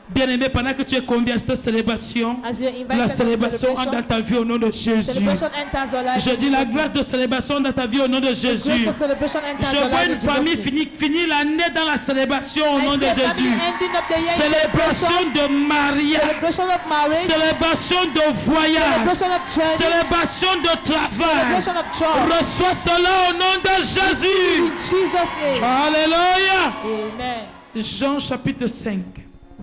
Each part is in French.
Bien-aimé, pendant que tu es convié à cette célébration, la célébration entre dans ta vie au nom de Jésus. Je dis la grâce de célébration dans ta vie au nom de Jésus. Je vois une famille finir l'année dans la célébration au nom de Jésus. Célébration de mariage, célébration de voyage, célébration de travail. Reçois cela au nom de Jésus. Alléluia. Jean chapitre 5.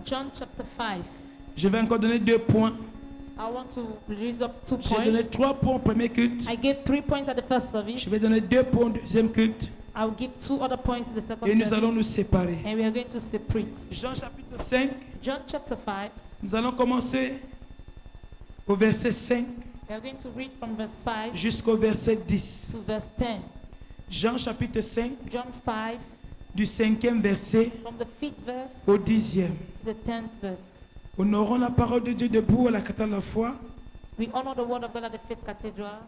John chapter 5. Je vais encore donner 2 points. I want to release up 2 points. J'ai donné 3 points au premier culte. I gave 3 points at the first service. Je vais donner 2 points au deuxième culte. I will give 2 other points at the second Et nous service. allons nous séparer. And we are going to separate. Jean chapitre 5. John chapter 5. Nous allons commencer au verset 5. We are going to read from verse 5 jusqu'au verset 10. to verse 10. Jean chapitre 5. John 5. Du 5e verset from the 5th verse au 10e. to the 10th verse. Honorons la parole de Dieu debout à la cathédrale de la foi. We honor the word of God at the Faith Cathedral.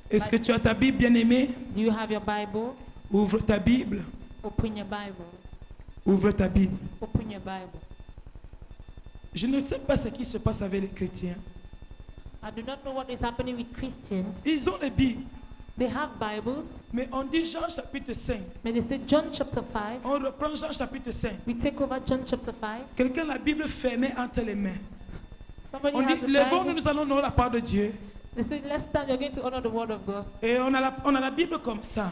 Est-ce que tu as ta Bible, bien-aimé? Do you have your Bible? Ouvre ta Bible. Open your Bible. Ouvre ta Bible. Open your Bible. Je ne sais pas ce qui se passe avec les chrétiens. I do not know what is happening with Christians. Ils ont les Bibles. They have Bibles. Mais on dit Jean chapitre 5. But they say John chapter 5. On reprend Jean chapitre 5. We take over John chapter 5. Quelqu'un a la Bible fermée entre les mains. Somebody On dit, has the levons-nous, Bible. nous allons honorer la part de Dieu. They say, let's stand, you're going to honor the word of God. Et on a la Bible comme ça.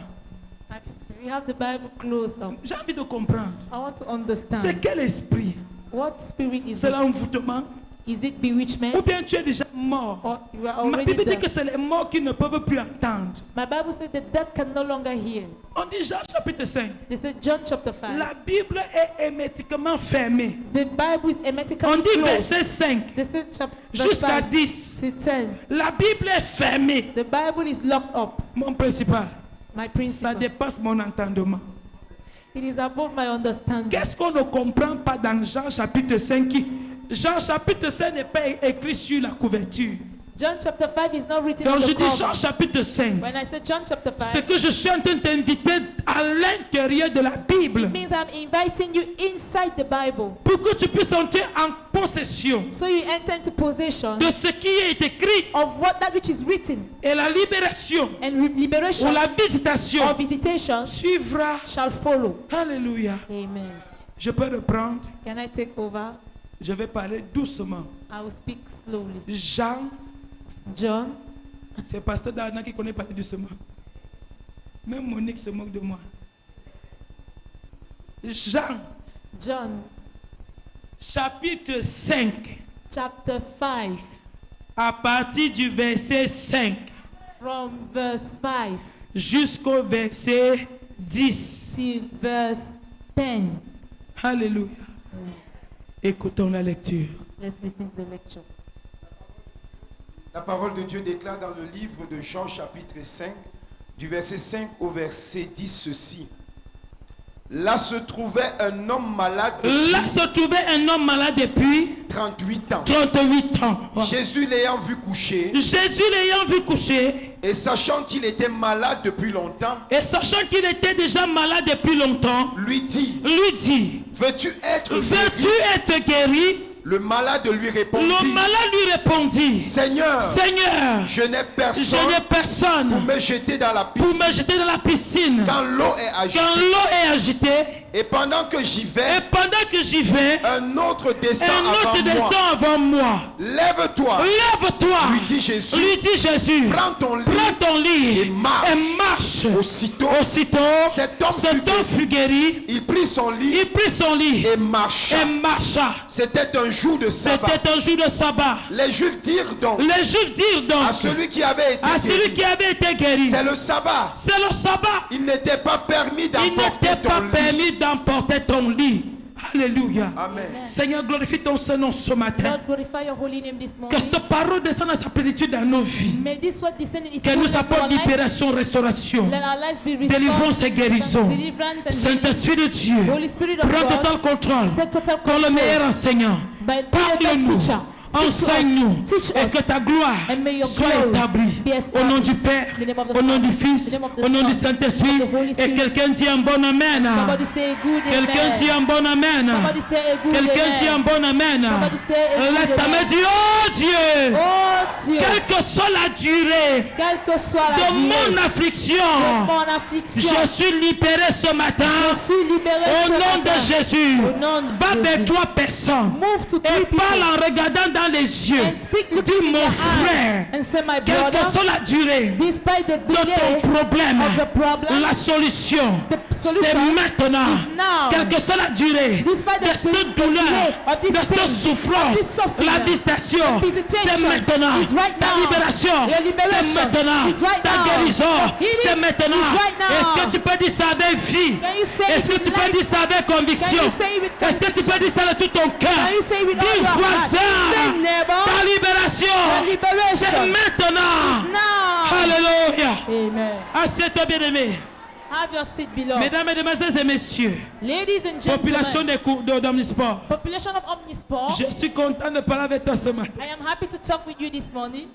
And we have the Bible closed up. J'ai envie de comprendre. I want to understand. C'est quel esprit? What spirit is C'est it? l'envoûtement? Is it bewitchment? Ou bien tu es déjà mort? Or you are Ma already Bible dit dead? que c'est les morts qui ne peuvent plus entendre. My Bible says the dead can no longer hear. On dit Jean chapitre 5. They say John chapter 5. La Bible est hermétiquement fermée. The Bible is hermetically On dit closed. verset 5 They say jusqu'à 5 10. to 10. La Bible est fermée. The Bible is locked up. Mon principal, My ça principle. dépasse mon entendement. It is above my understanding. Qu'est-ce qu'on ne comprend pas dans Jean chapitre 5 Jean chapitre 5 n'est pas écrit sur la couverture. John chapter 5 is not written Quand on je the dis Jean cover. chapitre 5, When I say John chapter 5, c'est que je suis en train de t'inviter à l'intérieur de la Bible it means I'm inviting you inside the Bible. pour que tu puisses entrer en possession So you enter into possession de ce qui est écrit of that which is written, et la libération and ou liberation la visitation or visitation suivra. shall follow. Alléluia. Amen. Je peux reprendre. Can I take over? Je vais parler doucement. I will speak slowly. Jean, John, c'est pasteur Darna qui connaît parler doucement. Même Monique se moque de moi. Jean, John chapitre 5, chapter 5, à partir du verset 5 from verse 5 jusqu'au verset 10. till verse 10. Alléluia. Écoutons la lecture. Let's listen to the lecture. La parole de Dieu déclare dans le livre de Jean chapitre 5, du verset 5 au verset 10 ceci. Là se trouvait un homme malade Là se trouvait un homme malade depuis 38 ans. 38 ans. Jésus l'ayant vu coucher Jésus l'ayant vu coucher et sachant qu'il était malade depuis longtemps, et sachant qu'il était déjà malade depuis longtemps, lui dit, veux-tu être guéri? guéri? Le malade lui répondit, Le malade lui répondit, Seigneur, je n'ai personne pour me jeter dans la piscine. Quand l'eau est agitée, Et pendant que j'y vais, un autre descend avant moi. moi. Lève-toi. Lui dit Jésus. Prends ton lit. Et marche. Aussitôt, cet homme fut guéri. Il prit son lit. Et marcha. C'était un jour de sabbat. Les Juifs dirent donc à celui qui avait été guéri. C'est le sabbat. Il n'était pas permis d'emporter ton lit. Alléluia. Amen. Seigneur, glorifie ton Saint-Nom ce matin. Lord, glorify your holy name this morning. Que cette parole descende à sa plénitude dans nos vies. May this word descend in its Qu'elle nous fullness in apporte our lives. libération, restauration, Let our lives be restored. délivrance et guérison. Deliverance and Saint-Esprit de Dieu, Holy Spirit of prends God, total contrôle. take total Comme le control. meilleur enseignant, By the best parle-nous, teacher. enseigne-nous, Teach et us. que ta gloire And may your soit glory établie. be established. Au nom du Père, In the name of the au nom du Father, Fils, in the name of the au nom du Son, Saint-Esprit. of the Holy Et Spirit. quelqu'un dit un bon amen. Somebody say a good Quelqu'un amen. dit un bon amen. Somebody say a good Quelqu'un dit un amen. bon amen. Somebody say a good Lève ta main, amen. dis oh Dieu. Oh Dieu, Quelle que soit la durée quelle que soit la de durée mon affliction, de mon affliction, je suis libéré ce matin. je suis libéré Au ce nom matin. de Jésus. Au nom de Va vers Jésus. 3 personnes Move to 3 et people parle en regardant dans les yeux. and speak Dis looking in mon their frère, eyes and say, my quelle brother, que soit la durée despite the de delay ton problème, of the problem, la solution, the c'est solution maintenant. is now. Quelle que soit la durée Despite de the cette delay douleur, of this de cette pain, souffrance, of this suffering, la visitation, the visitation c'est maintenant. is right Ta now. libération, Your liberation c'est maintenant. is right Ta now. guérison, Your healing c'est maintenant. is right now. Est-ce que tu peux dire ça avec vie? Can you say Est-ce it que tu with peux life? dire ça avec conviction? Can you say it with Est-ce que tu peux dire ça de tout ton cœur? Can you say it with all Dis your heart? voisin, Say neighbor, ta libération, your liberation c'est maintenant. now. Alléluia. Amen. Assieds-toi, bien-aimé. Have your seat below. Mesdames, Mesdemoiselles et Messieurs, Ladies and population gentlemen, d'Omnisport, population of Omnisport, je suis content de parler avec toi ce matin. I am happy to talk with you this morning.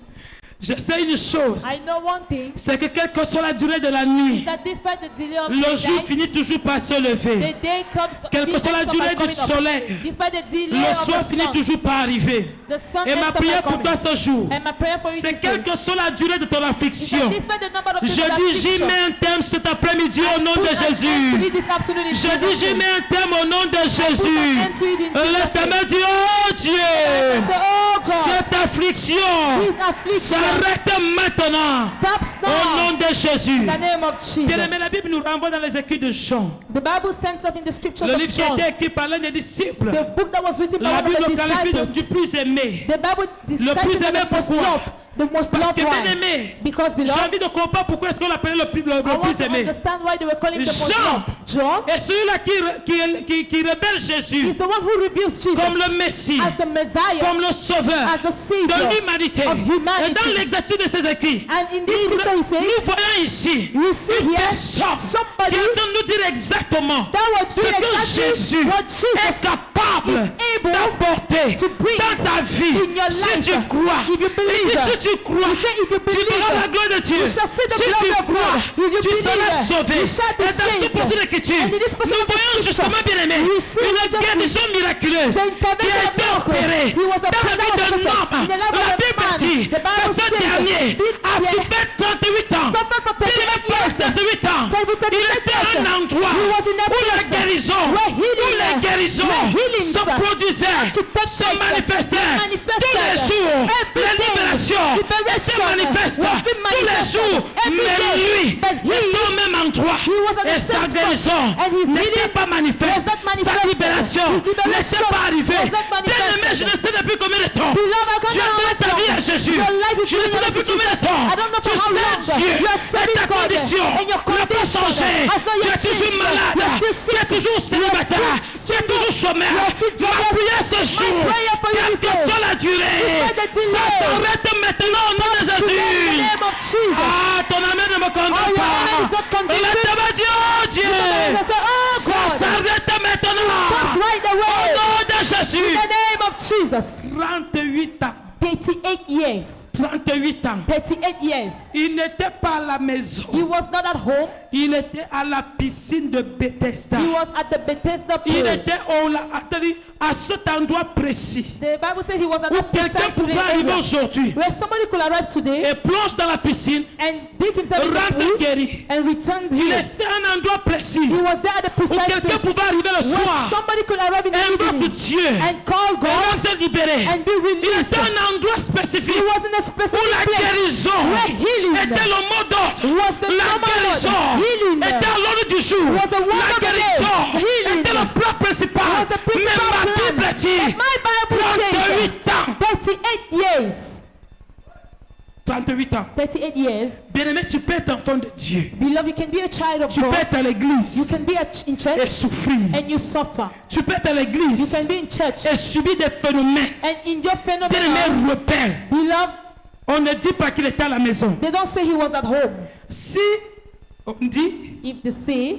Je sais une chose, I know one thing, c'est que quelle que soit la durée de la nuit, that despite the delay of le the jour night, finit toujours par se lever. the day comes, Quelle que soit la ends up durée by du coming up. soleil, Despite the delay le of soir the finit sun, toujours par arriver. the sun Et ends ma up by prière pour coming. toi ce jour, And my prayer for you c'est this quelle day, que soit la durée de ton is affliction, that despite the number of je people that dis j'y affliction, mets un terme cet après-midi au nom de put an end to Jésus. it this afternoon in Je dis Jesus' j'y name. mets un terme au nom de Put an Jésus. end to it in Jesus' Lève ta name. main, dis oh Dieu, And say, oh God, cette affliction this affliction, s'arrête maintenant stops au now nom de Jésus. in the name of Bien-aimé, la Jesus. Bible nous renvoie dans les écrits de Jean. The Bible sends up in the scriptures Le of livre qui a John, été écrit par l'un des disciples. the book that was written by La one of Bible the le qualifie disciples. du plus aimé. The Bible plus describes him aimé, as the most pourquoi? loved, the most Parce loved que bien one. aimé, Because j'ai beloved, envie de comprendre pourquoi est-ce qu'on l'appelait le I want plus to aimé. understand why they were calling him the most Jean. loved. John Et celui-là qui révèle is Jésus the one who reveals Jesus comme le Messie, as the Messiah, comme le Sauveur as the Savior de l'humanité. of Et humanity. dans l'exactitude de ces écrits, And in this scripture he says, nous voyons ici you see une here personne qui somebody est en train de nous dire exactement that will ce do que exactly Jésus what est Jesus capable is able d'apporter to bring dans ta vie. in your Si life. tu crois, If you believe, il dit, si tu crois, he said if you tu believe, verras la gloire de Dieu. you shall see the Si glory tu of crois, God. If you tu seras believe, sauvé. you shall be Et dans cette saved. portion d'écriture, And in this portion nous of the voyons scripture, justement, bien aimé, we see une just guérison miraculeuse the qui a intervention of été miracle. opérée He was a dans la prophet vie of d'un prophet. homme. In the life La of a Bible man, dit the que Bible ce says dernier a that souffert 38 ans. suffered for Il n'est 38 pas years. 38 ans. Il était à un endroit He was in a où la place guérison, where healing, où la guérison where healing se produisait, to take se place, manifestait manifested. tous les jours. Every La day, libération se liberation manifeste was being tous les manifested. jours. Every Mais day. lui But he est au même endroit. was at the Et sa same spot. guérison And his n'était healing pas manifeste. was not Sa manifested. libération His liberation n'était pas arrivée. was not manifested. Bien-aimé, je ne sais depuis combien de temps Beloved, I tu as can't donné ta know vie à how Jésus. long. Your life is Je ne sais giving your depuis life to combien de Jesus. temps I don't know tu for how long. sais Dieu. You are Et serving ta God. condition And your n'a pas condition changé. has not Tu yet es toujours changed. malade. You are still Tu es sick. toujours célibataire. Tu es toujours chômeur. You are still Ma jobless. prière ce jour, prayer for you quelle this que day, soit la durée, despite the delay, ça s'arrête maintenant au nom de in the Jésus. name of Jesus. Ah, ton amen ne me condamne Oh, your pas. amen is not condemning. Let me dire, oh Dieu, I say, oh ça God, s'arrête maintenant. stops right Au away. nom de In Jésus. the name of Jesus. 38 ans. 38 years. 38 ans. 38 years. Il n'était pas à la maison. He was not at home. Il était à la piscine de Bethesda. He was at the Bethesda pool. Il était à cet endroit précis. The Bible says he was at Où that quelqu'un precise pouvait arriver aujourd'hui where somebody could arrive today et plonge dans la piscine, and dig himself in the rentre pool guéri. and return Il here. était à un endroit précis He was there at the où precise quelqu'un place pouvait arriver le where soir, somebody could arrive in the invoque evening Dieu and call et God rentre libéré. and be Il released. était à un endroit spécifique He was in a où specific la place guérison where healing était le mot d'ordre. was the La normal guérison word. Healing était à l'ordre du jour. was the word La of the day. guérison Healing était le plan principal. was the Mais principal ma plan. Bible dit But my Bible says 38 ans. 38 years. 38 ans. 38 years. Bien-aimé, tu peux être enfant de Dieu. Beloved, you can be a child of Tu peux God. être à You l'église can be in et church souffrir. and you suffer. Tu peux être à You l'église can be in church et subir des phénomènes. and in your phenomenon, Bien-aimé, repère. beloved, On ne dit pas qu'il était à la maison. they don't say he was at home. Si on dit, If they say,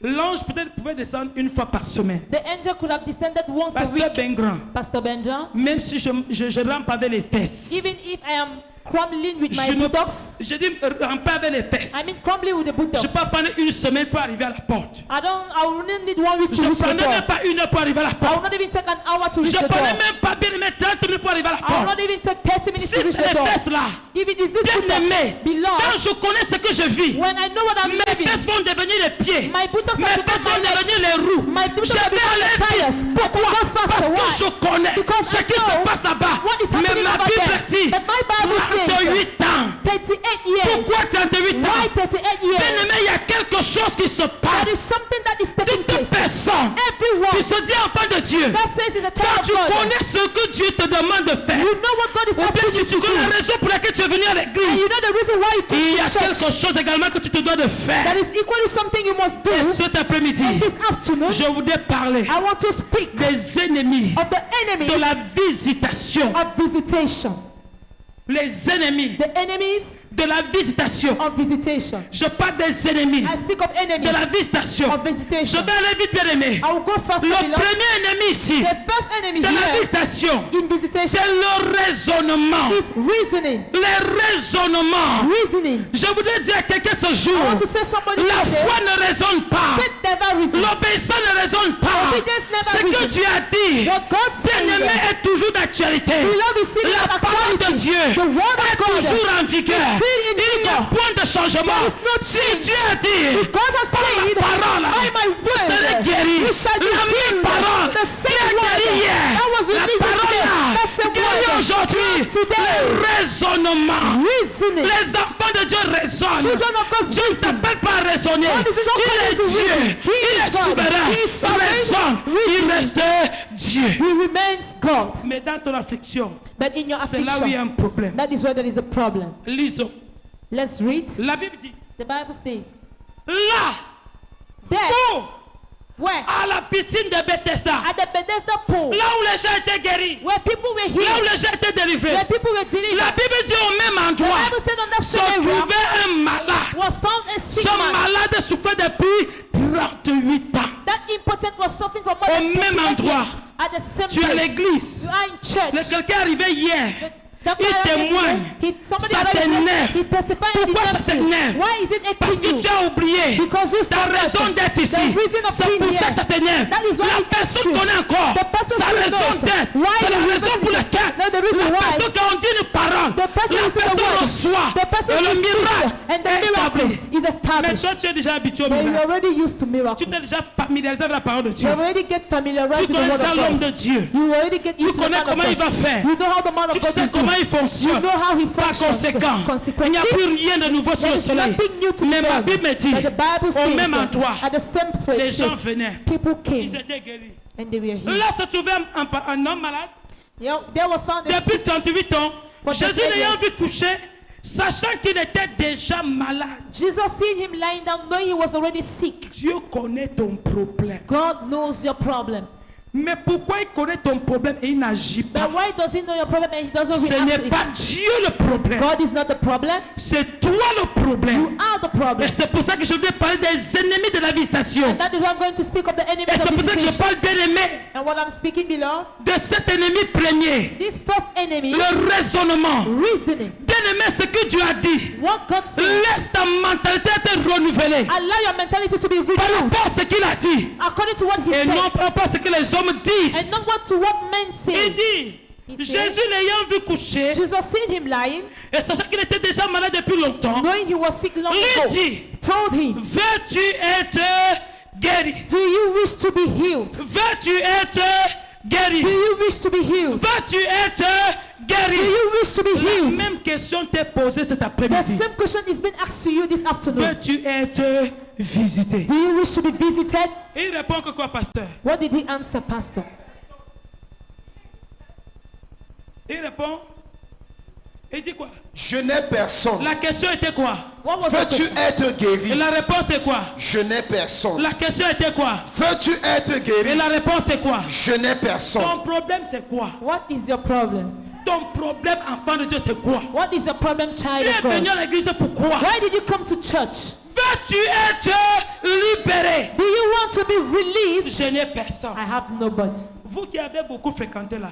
l'ange peut-être pouvait descendre une fois par semaine. the angel could have descended once a Pasteur week. Bengrand, Pastor Benjamin, même si je rampe avec les fesses. even if I am crumbling with my Je ne- buttocks, Je dis ramper avec les fesses. I mean crumbling with the Je buttocks. peux pas prendre une semaine pour arriver à la porte. I wouldn't need 1 week Je to ne reach the prenais door. même pas une heure pour arriver à la I porte. will not even take an hour to reach Je the door. prenais même pas bien mettre 30 minutes pour arriver à la I will porte. not even take 30 minutes Si to reach c'est the les door. fesses là, If it is this bien aimé, buttocks, beloved, quand je connais ce que je vis, when I know what I'm mes living, fesses vont devenir les pieds. my buttocks Mes are fesses become vont my legs. devenir les roues. My buttocks Je are vais become aller the tires. vite. I Pourquoi? can go faster. Parce que Why? je connais Because ce I qui se know passe là-bas. what is Mais happening ma over Bible there. dit But my Bible says 38 ans. 38 years. Pourquoi 38 ans? Why 38 years? Bien aimé, il y a quelque chose qui se There is passe. something that is taking Toute place. personne Everyone qui se dit enfant de Dieu, that says is a quand child tu of God, connais ce que Dieu te demande de faire, you know what God is ou bien asking si you tu to connais la do. raison pour laquelle tu es venu à And l'église, you know the reason why you il y came a to quelque church. chose également que tu te dois de faire. That is equally something you must do. Et cet après-midi, And this afternoon, je voudrais parler I want to speak des ennemis of the enemies de la visitation. of visitation. Les ennemis The enemies de la visitation. of visitation. Je parle des ennemis I speak of enemies de la visitation. of Je visitation. vais aller vite, bien aimé. I will go first, Le beloved. premier ennemi ici The first enemy de la here visitation, in visitation c'est le raisonnement. is reasoning. Le raisonnement. Reasoning. Je voudrais dire à quelqu'un ce I jour, want to say somebody la today, foi ne raisonne pas. faith never reasons. L'obéissance ne raisonne pas. Obedience never Ce que reasons. tu as dit, What God said, bien-aimé, est toujours d'actualité. beloved, is still La in parole de actuality. Dieu The word est of God toujours en vigueur. still in Il n'y a vigor. point de changement. There is no Si change. Dieu a dit, If God has par said, ma parole, by my vous serez word, guéris. you shall be La même healed. parole The qui same a word guéri hier, that was la released parole yesterday, là, that same guérit word aujourd'hui. heals today. Le raisonnement. Reasoning. Les enfants de Dieu raisonnent. Children of God Dieu ne reason. s'appelle pas à raisonner. God is not Il calling est to Dieu. reason. He Il is est God. souverain. He is sovereign. Il raisonne. Il Reasoning. reste Dieu. He remains God. Mais dans ton affliction, But in your c'est là où il y a affliction, un problème. that is where there is a problem. Lisons. Let's read. La Bible dit, The Bible says, là there, où, where? à la piscine de Bethesda, At the Bethesda pool, là où les gens étaient guéris, where people were là où healed, les gens étaient délivrés, where people were delivered. la Bible dit au même The endroit Bible said on that se same area trouvait un malade. was found a sick Ce man. malade souffrait depuis 38 ans. That impotent was suffering from more Au than même 38 endroit. years. At the same Tu es à place. l'église. You are in church. Quelqu'un est arrivé hier. The Il choir témoigne. somebody Ça arrived here, t'énerve. he testified and Pourquoi ça deserves you. t'énerve? Why is it Parce aching que you? tu as oublié Because you ta forgot raison d'être ici. the reason of C'est being pour ça here. que ça t'énerve. That is why La it gets personne you. connaît encore The person sa still raison knows d'être. why C'est la the raison reason pour is- laquelle No, the reason la why. personne qui on dit une parole, The person la is the personne word. reçoit The person et le receives miracle and the est miracle établi. is Mais established. toi, tu es déjà habitué au But you're miracle. already used to Tu miracles. t'es déjà familiarisé avec la parole de You Dieu. already get familiarized Tu with the connais word déjà of l'homme God. de Dieu. You already get Tu used to the connais man of comment il God. va faire. You know how the man of Tu God sais will comment do. il fonctionne. You know how he Par functions. conséquent, il n'y a Consequently, plus rien de nouveau sur there le is soleil. nothing new to be Mais ma done. Bible me dit, But the Bible au même says endroit, at the same les place gens venaient. people Ils came étaient guéris. and they were healed. Là se trouvait un homme malade. There was found a Depuis sick 38 ans, For Jésus 38 l'ayant years. vu coucher, sachant qu'il était déjà malade. Jesus seen him lying down knowing he was already sick. Dieu connaît ton problème. God knows your problem. Mais pourquoi il connaît ton problème et il n'agit pas? But why does he know your problem and he doesn't Ce react n'est to pas it? Dieu le problème. God is not the problem. C'est toi le problème. You are the Et problem. c'est pour ça que je vais parler des ennemis de la visitation. And that is why I'm going to speak of the Et enemies c'est of pour ça que je visitation. parle bien aimé And what I'm speaking below, de cet ennemi premier. this first enemy, Le raisonnement. reasoning. Bien aimé, ce que Dieu a dit. What God said, Laisse ta mentalité être renouvelée allow your mentality to be par renewed rapport à ce qu'il a dit. according to what he Et said. non par rapport à ce que les hommes And disent. not what to what men Il say. dit, He said, Jésus l'ayant vu coucher, Jesus seen him lying, et sachant qu'il était déjà malade depuis longtemps, knowing he was sick long lui ago, dit, told him, veux-tu être guéri? do you wish to be healed? Veux-tu être guéri? Do you wish to be healed? Veux-tu être Do guéri? you wish to be La healed? même question t'est posée cet The après-midi. same question is being asked to you this afternoon. Veux-tu être visité? Do you wish to be visited? Et il répond que quoi, pasteur? What did he answer, Pastor? Il répond, il dit quoi? Je n'ai personne. La question était quoi? What was the Veux-tu question? être Et guéri? la réponse est quoi? Je n'ai personne. La question était quoi? Veux-tu être Et guéri? la réponse est quoi? Je n'ai personne. Ton problème c'est quoi? What is your problem? Ton problème, enfant de Dieu, c'est quoi? What is your problem, Tu child es of God? venu à l'église pourquoi? Why did you come to church? Veux-tu être libéré? Do you want to be released? Je n'ai personne. I have nobody. Vous qui avez beaucoup fréquenté là,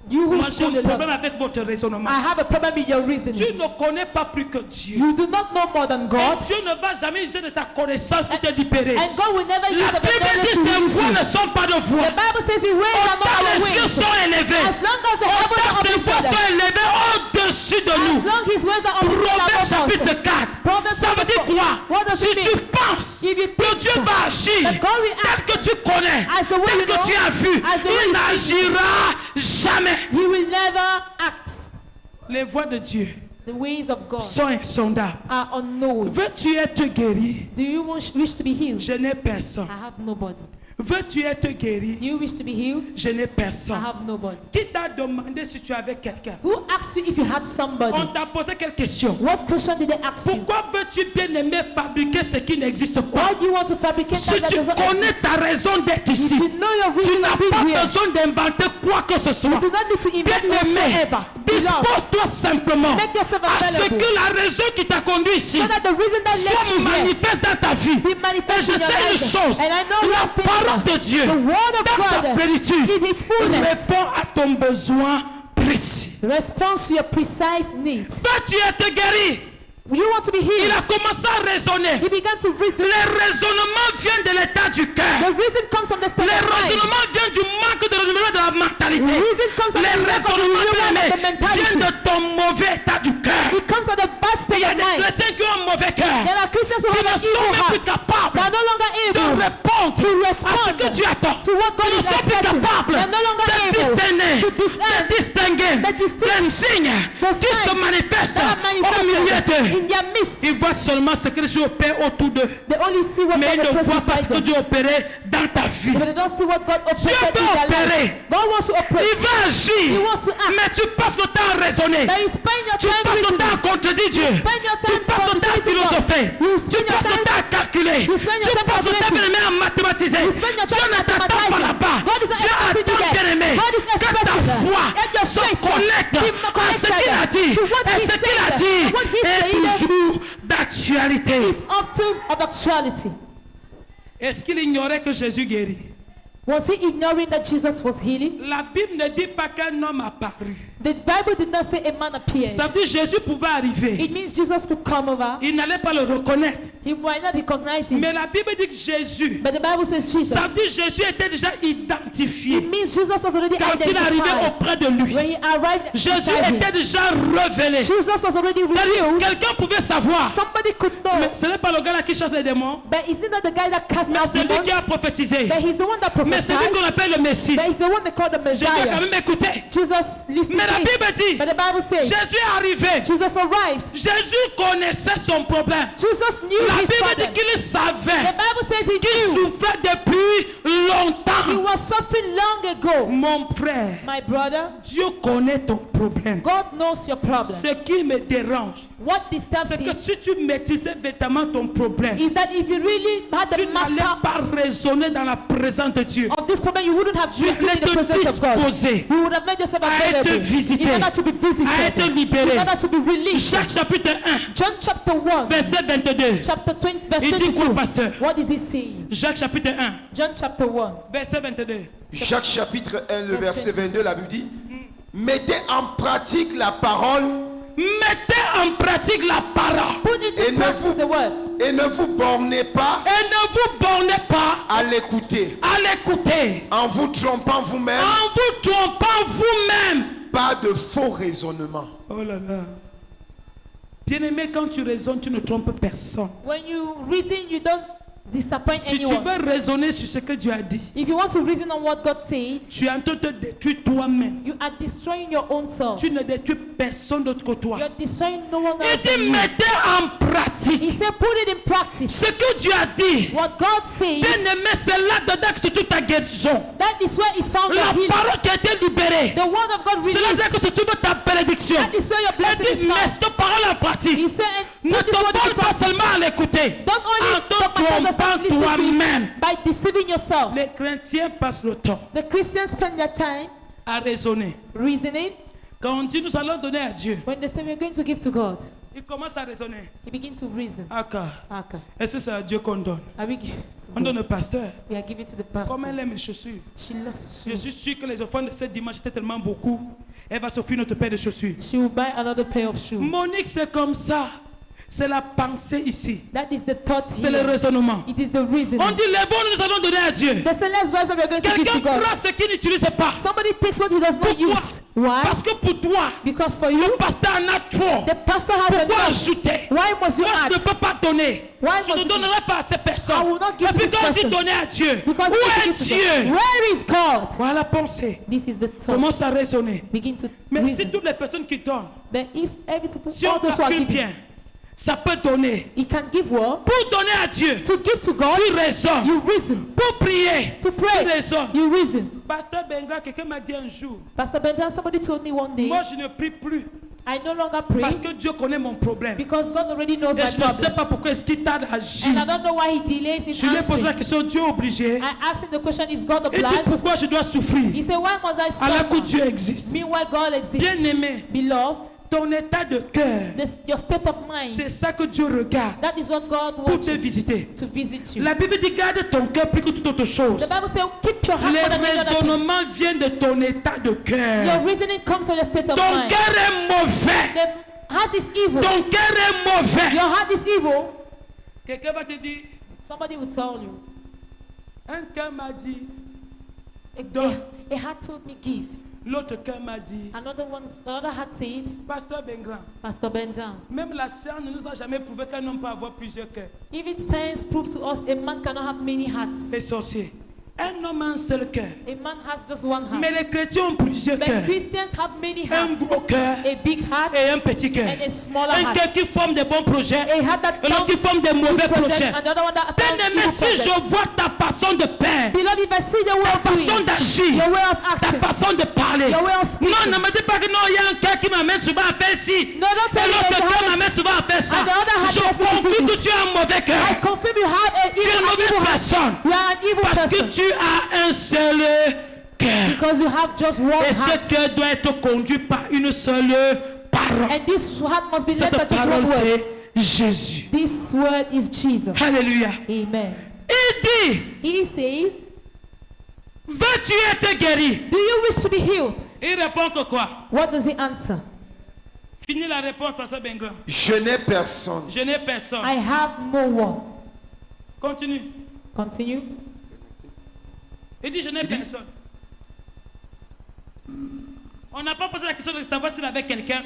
You who moi j'ai school un problème alone. avec votre raisonnement. I have a problem with your Tu reasoning. ne connais pas plus que Dieu. You do not know more than God. Et Dieu ne va jamais user de ta connaissance pour te libérer. And God will never use La of Bible knowledge dit to que release ses voies you. ne sont pas de voix. The Bible says His ways are not Autant our les cieux ways. sont élevés, As long as the heavens autant are ses voies uplifted, sont élevées au-dessus de as nous. long His ways are uplifted Proverbe above chapitre us. 4. Proverbs Ça veut dire quoi? What does Si it tu mean? penses If you que Dieu va agir that God will tel act que tu connais, as the way tel you que know, tu as vu, as the way il you see, n'agira jamais. He will never act. Les voies de Dieu The ways of God sont insondables. are unknown. Veux-tu être guéri? Do you wish to be healed? Je n'ai personne. I have nobody. Veux-tu être guéri? Do you wish to be healed? Je n'ai I personne. have nobody. Qui t'a demandé si tu avais quelqu'un? Who asked you if you had somebody? On t'a posé quelle question? What question did they ask you? Pourquoi veux-tu bien aimer fabriquer ce qui n'existe pas? Why do you want to fabricate Si that tu doesn't connais exist? ta raison d'être If ici, you know your tu reason n'as of being pas here, besoin d'inventer quoi que ce soit. you do not need to Bien invent aimé, whatsoever. Beloved, dispose-toi simplement make yourself à ce available que la raison qui t'a conduit ici so that the reason that led soit you here manifeste dans ta vie. be Et manifest je in your sais une life. chose, And I know la one thing, parole de Dieu, the word of dans sa God plénitude, in its fullness répond à ton besoin précis. responds to your precise need. Veux-tu être guéri? You want to be Il healed? a commencé à raisonner. He began to reason. Les raisonnements viennent de l'état du The cœur. reason comes from the state Les of mind. raisonnements viennent du manque de renouvellement de la The mentalité. reason comes from Les the lack of raisonnements renewal of the viennent mentality. de ton mauvais état du cœur. It comes from the bad Il state y a of des mind. chrétiens qui ont un mauvais cœur. There are Christians who Qui have ne an sont evil même plus heart. capables They are no longer de able répondre to à ce respond que Dieu attend. to what God Ils ne is sont plus expecting. capables They are no longer de able discerner, to de discern distinguer the les distinguish signes the qui se signs manifestent that are au milieu manifested d'eux. in their midst. Ils voient seulement ce que Dieu opère autour d'eux. They only see what Mais ils God ne operates voient pas ce inside que them. Dieu opérait dans ta vie. But they don't see what God operated in veut their opérer. life. God wants to operate. Il va agir. He wants to act. Mais tu passes le temps à raisonner. But you spend your Tu time passes le reasoning. temps à contredire Dieu. spend your Tu time passes le temps à contradicting God. philosopher. You Tu spend your passes le time- temps à calculer. You spend your Tu time passes le temps calculating. bien-aimé à mathématiser. You spend your Dieu time ne t'attend pas mathematizing. là-bas. God is not Dieu expecting you attend, there. bien-aimé, God is que ta expecting foi that your se faith connecte be à ce qu'il a dit. to what Et he ce qu'il a said. dit What he est said toujours d'actualité. is often of actuality. Est-ce qu'il ignorait que Jésus guérit? Was he ignoring that Jesus was healing? La Bible ne dit pas qu'un homme apparut. The Bible did not say a man appeared. Ça veut dire que Jésus pouvait arriver. It means Jesus could come over. Il n'allait pas le reconnaître. He might not recognize him. Mais la Bible dit que Jésus, But the Bible says Jesus. ça veut dire que Jésus était déjà identifié It means Jesus was already quand il arrivait identified. auprès de lui. When he arrived Jésus beside him. était déjà révélé. Jesus was already C'est-à-dire, revealed. quelqu'un pouvait savoir. Somebody could know. Mais ce n'est pas le gars là qui chasse les démons. But is it not the guy that cast Mais out c'est lui demons? qui a prophétisé. But he's the one that Mais c'est lui prophesied. qu'on appelle le Messie. But he's the one they call the Je dois quand Messiah. même écouter. Jesus listened Mais to la him. Bible dit, But the Bible says Jésus est arrivé. Jesus arrived. Jésus connaissait son problème. Jesus knew La his Bible problem. dit qu'il The savait Bible says he qu'il knew souffrait depuis he longtemps. was suffering long ago. Mon frère, My brother, Dieu connaît ton problème. God knows your problem. Ce qui me dérange, What disturbs c'est que him si tu maîtrisais véritablement ton problème, is that if you really had tu the n'allais master pas raisonner dans la présence de Dieu. of of this problem, you wouldn't have risen in the presence of God. You would have made yourself available in order to be visited, in order to be released. Jacques chapitre 1, John chapter 1, verset 22. chapter 20, verse Il dit quoi, 22. pasteur? What is he saying? Jacques chapitre 1, John chapter 1, verset 22. Jacques chapitre 1, le verset 22, la Bible dit, mettez en pratique la parole. Mettez en pratique la parole. put into practice the word. Et ne vous bornez pas Et ne vous bornez pas à l'écouter, à l'écouter. en vous trompant vous-même, En vous trompant vous-même. pas de faux raisonnements. Oh là là. Bien-aimé, quand tu raisonnes, tu ne trompes personne. When you reason, you don't disappoint Si tu anyone. veux raisonner sur ce que Dieu a dit, If you want to reason on what God said, tu es en train de te détruire toi-même. you are destroying your own self. Tu ne détruis personne d'autre que toi. You're destroying no one else Il than dit, you. mettez en He pratique said, put it in practice. ce que Dieu a dit. What God said, Bien-aimé, c'est là-dedans que c'est toute ta guérison. that is where is found La your healing. parole qui a été libérée. The word of God C'est released. là que se trouve ta bénédiction. That is where your blessing Il dit, is mets found. cette parole en pratique. He said, Ne put te this word borne in pas practice. seulement à l'écouter. Don't only En te talk about yourself, trompant listen to toi-même. it by deceiving yourself. Les chrétiens passent le temps The Christians spend their time à raisonner. reasoning. Quand on dit nous allons donner à Dieu, When they say we're going to give to God, ils commencent à raisonner. he begins to reason. Aka, Okay. est-ce que c'est à Dieu qu'on donne? Are we giving to On donne God? au pasteur. We are giving to the Comme pastor. elle aime mes chaussures. She loves Je shoes. suis sûr que les offrandes de ce dimanche étaient tellement beaucoup. Elle va s'offrir notre paire de chaussures. She will buy another pair of shoes. Monique, c'est comme ça. C'est la pensée ici. That is the thought C'est le here. raisonnement. It is the reasoning. On dit, lèvons-nous, nous allons donner à Dieu. They say, let's rise up, we're going to give Quelqu'un to God. prend ce qu'il n'utilise pas. Somebody takes what he does not Pourquoi? use. Why? Parce que pour toi, Because for you, le pasteur en a trop. the pastor has Pourquoi enough. ajouter? Why must you Moi, je ne add? peux pas donner. Why Je must ne you donnerai pas à ces I personnes. will not give Et to puis this quand on dit person. donner à Dieu, Because où they est give to Dieu? God. Where is God? Voilà la pensée. This is the thought. Commence à raisonner. Begin to Mais reason. si toutes les personnes qui donnent, But if every people, si all on those who are calcule giving, bien, ça peut donner. he can give what? Pour donner à Dieu, To give to God, tu raisonnes. you reason. Pour prier, To tu pray, raisonnes. you reason. Pasteur Benga, quelqu'un m'a dit un jour, Pastor Benjamin, somebody told me one day, moi je ne prie plus I no longer pray parce que Dieu connaît mon problème. because God already knows Et my je ne sais problem. pas pourquoi est-ce qu'il tarde à agir. And I don't know why he delays in Je lui ai posé la answering. question, Dieu est obligé. I asked him the question, is God Il dit obliged? pourquoi je dois souffrir He said, why must I alors que suffer? Dieu existe. Meanwhile, God exists. Bien-aimé, Beloved, ton état de cœur, your state of mind, c'est ça que Dieu regarde that is what God pour wants te visiter. to visit you. La Bible dit garde ton cœur plus que toute autre chose. The Bible says, keep your heart Les more than any other thing. raisonnements viennent de ton état de Your cœur. reasoning comes from your state of Ton mind. cœur est mauvais. The heart is evil. Ton cœur est mauvais. Your heart is evil. Quelqu'un va te dire, Somebody will tell you. un cœur m'a dit, A, a heart told me give. l'autre cœur m'a dit, Another heart said, Pasteur Bengram, Pastor Benjamin, même la science ne nous a jamais prouvé qu'un homme peut avoir plusieurs cœurs. even science proves to us a man cannot have many hearts. Les sorciers. Un homme a un seul cœur. A man has just one heart. Mais les chrétiens ont plusieurs But cœurs. Christians have many Un hearts. gros cœur A big heart et un petit cœur. and a smaller Un heart. cœur qui forme des bons projets A heart that et l'autre qui forme des mauvais good projects projets. and the other one that forms Bien-aimé, evil si je projects. vois ta façon de peindre, Beloved, if I see the way ta of doing, façon d'agir, your way of ta acting, façon de parler, your way of non, speaking. ne me dis pas que non, il y a un cœur qui m'amène souvent à faire ci. No, don't Et tell me l'autre that you cœur have m'amène souvent à faire ça. and the other heart Je tells me to do conclus que this. tu as un mauvais I cœur. confirm you have an Tu es evil, une an mauvaise evil heart. personne. You are an evil Parce que person. tu as un seul cœur. Because you have just one Et heart. ce cœur doit être conduit par une seule parole. And this heart must be led Cette by just parole, one word. c'est Jésus. This word is Jesus. Alléluia. Amen. Il dit, He says, veux-tu être guéri? do you wish to be healed? Il répond que quoi? What does he answer? Finis la réponse, Pasteur Benga. Je n'ai personne. Je n'ai personne. I have no one. Continue. Continue. Il dit, je n'ai personne. On n'a pas posé la question de savoir s'il avait quelqu'un.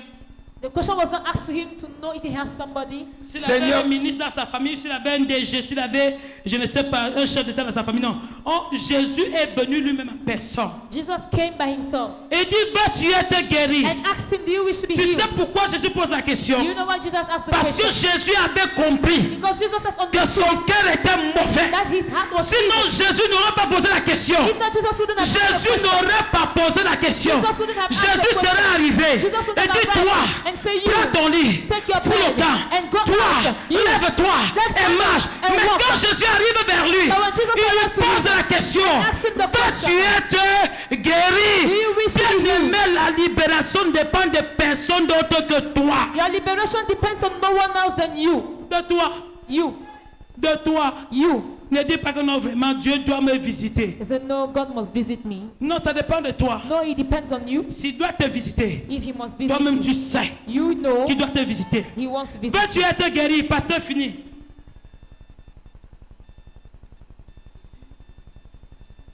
The question was not asked to him to know if he has somebody. S'il avait Seigneur. un ministre dans sa famille, s'il avait un DG, s'il avait, je ne sais pas, un chef d'État dans sa famille. Non. Oh, Jésus est venu lui-même en personne. Jesus came by himself Et dit, veux-tu être guéri? and asked him, do you wish to be Tu sais healed? pourquoi Jésus pose la question? Do you know why Jesus asked the Parce que question? Jésus avait compris Because Jesus has que understood son cœur était mauvais. that his heart was Sinon, evil. Jésus n'aurait pas posé la question. If not, Jesus wouldn't have asked the Jésus question. n'aurait pas posé la question. Jesus wouldn't have asked Jésus the question. serait arrivé Jesus would et have dit, arrived toi, and say, you, prends ton lit, take your fous le bed camp, and go toi, lève-toi et marche. Mais quand Jésus arrive vers lui, il lui pose la question, veux-tu être guéri? Bien-aimé, la libération dépend de personne d'autre que toi. Your liberation depends on no one else than you. De toi. You. De toi. You. Ne dis pas que non, vraiment, Dieu doit me visiter. He said, no, God must visit me. Non, ça dépend de toi. No, it depends on you. S'il doit te visiter, If he must visit toi-même you, tu sais you know qu'il doit te visiter. he wants to visit Veux-tu you. être guéri? Pasteur fini.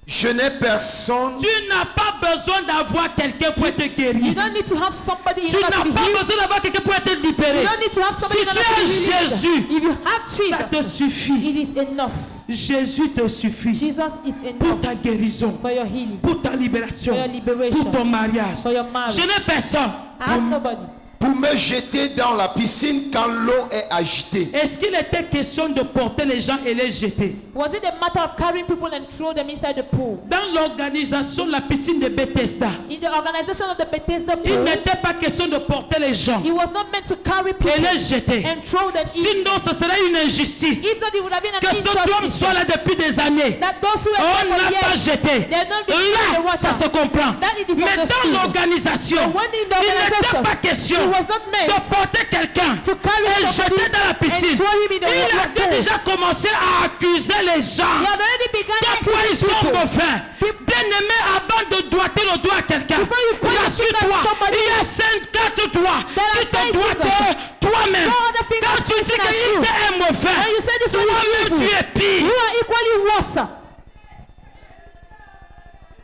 Je n'ai personne. Tu n'as pas besoin d'avoir quelqu'un pour être guéri. You don't need to have somebody in Tu order n'as to be pas healed. besoin d'avoir quelqu'un pour être libéré. You don't need to have somebody Si in tu order to be es healed. Jésus, If you have ça te Jesus, suffit. it is enough. Jésus te suffit Jesus is pour enough ta guérison, for your healing, pour ta libération, for your liberation, pour ton mariage. for your marriage. Je n'ai personne. I have nobody. Pour me jeter dans la piscine quand l'eau est agitée. Est-ce qu'il était question de porter les gens et les jeter? Was it a matter of carrying people and throw them inside the pool? Dans l'organisation de la piscine de Bethesda, In the organization of the Bethesda il pool, n'était pas question de porter les gens it was not meant to carry et people les jeter. and throw them in. Sinon, ce serait une injustice If not, it would have been que an cet homme injustice. soit là depuis des années. That those who On are there n'a for pas years, jeté. they are not being in the Là, water. ça se comprend. That it is Mais dans understood. l'organisation, But when in the il n'était organization, pas question it was not meant de porter quelqu'un to carry et somebody jeter dans la piscine. and throw him in the Il water avait pool. déjà commencé à accuser les gens. He had already begun Comme quoi ils accusing sont people. dauphins. Bien-aimé, avant de doigter le doigt à quelqu'un, Before you point your finger rassure-toi, at somebody, il y a 54 doigts. there are Tu te 5 doigtes fingers. toi-même. No other fingers Quand tu dis pointing at qu'il you. c'est un mauvais, And you say this one is toi-même evil. tu es pire. You are equally worse.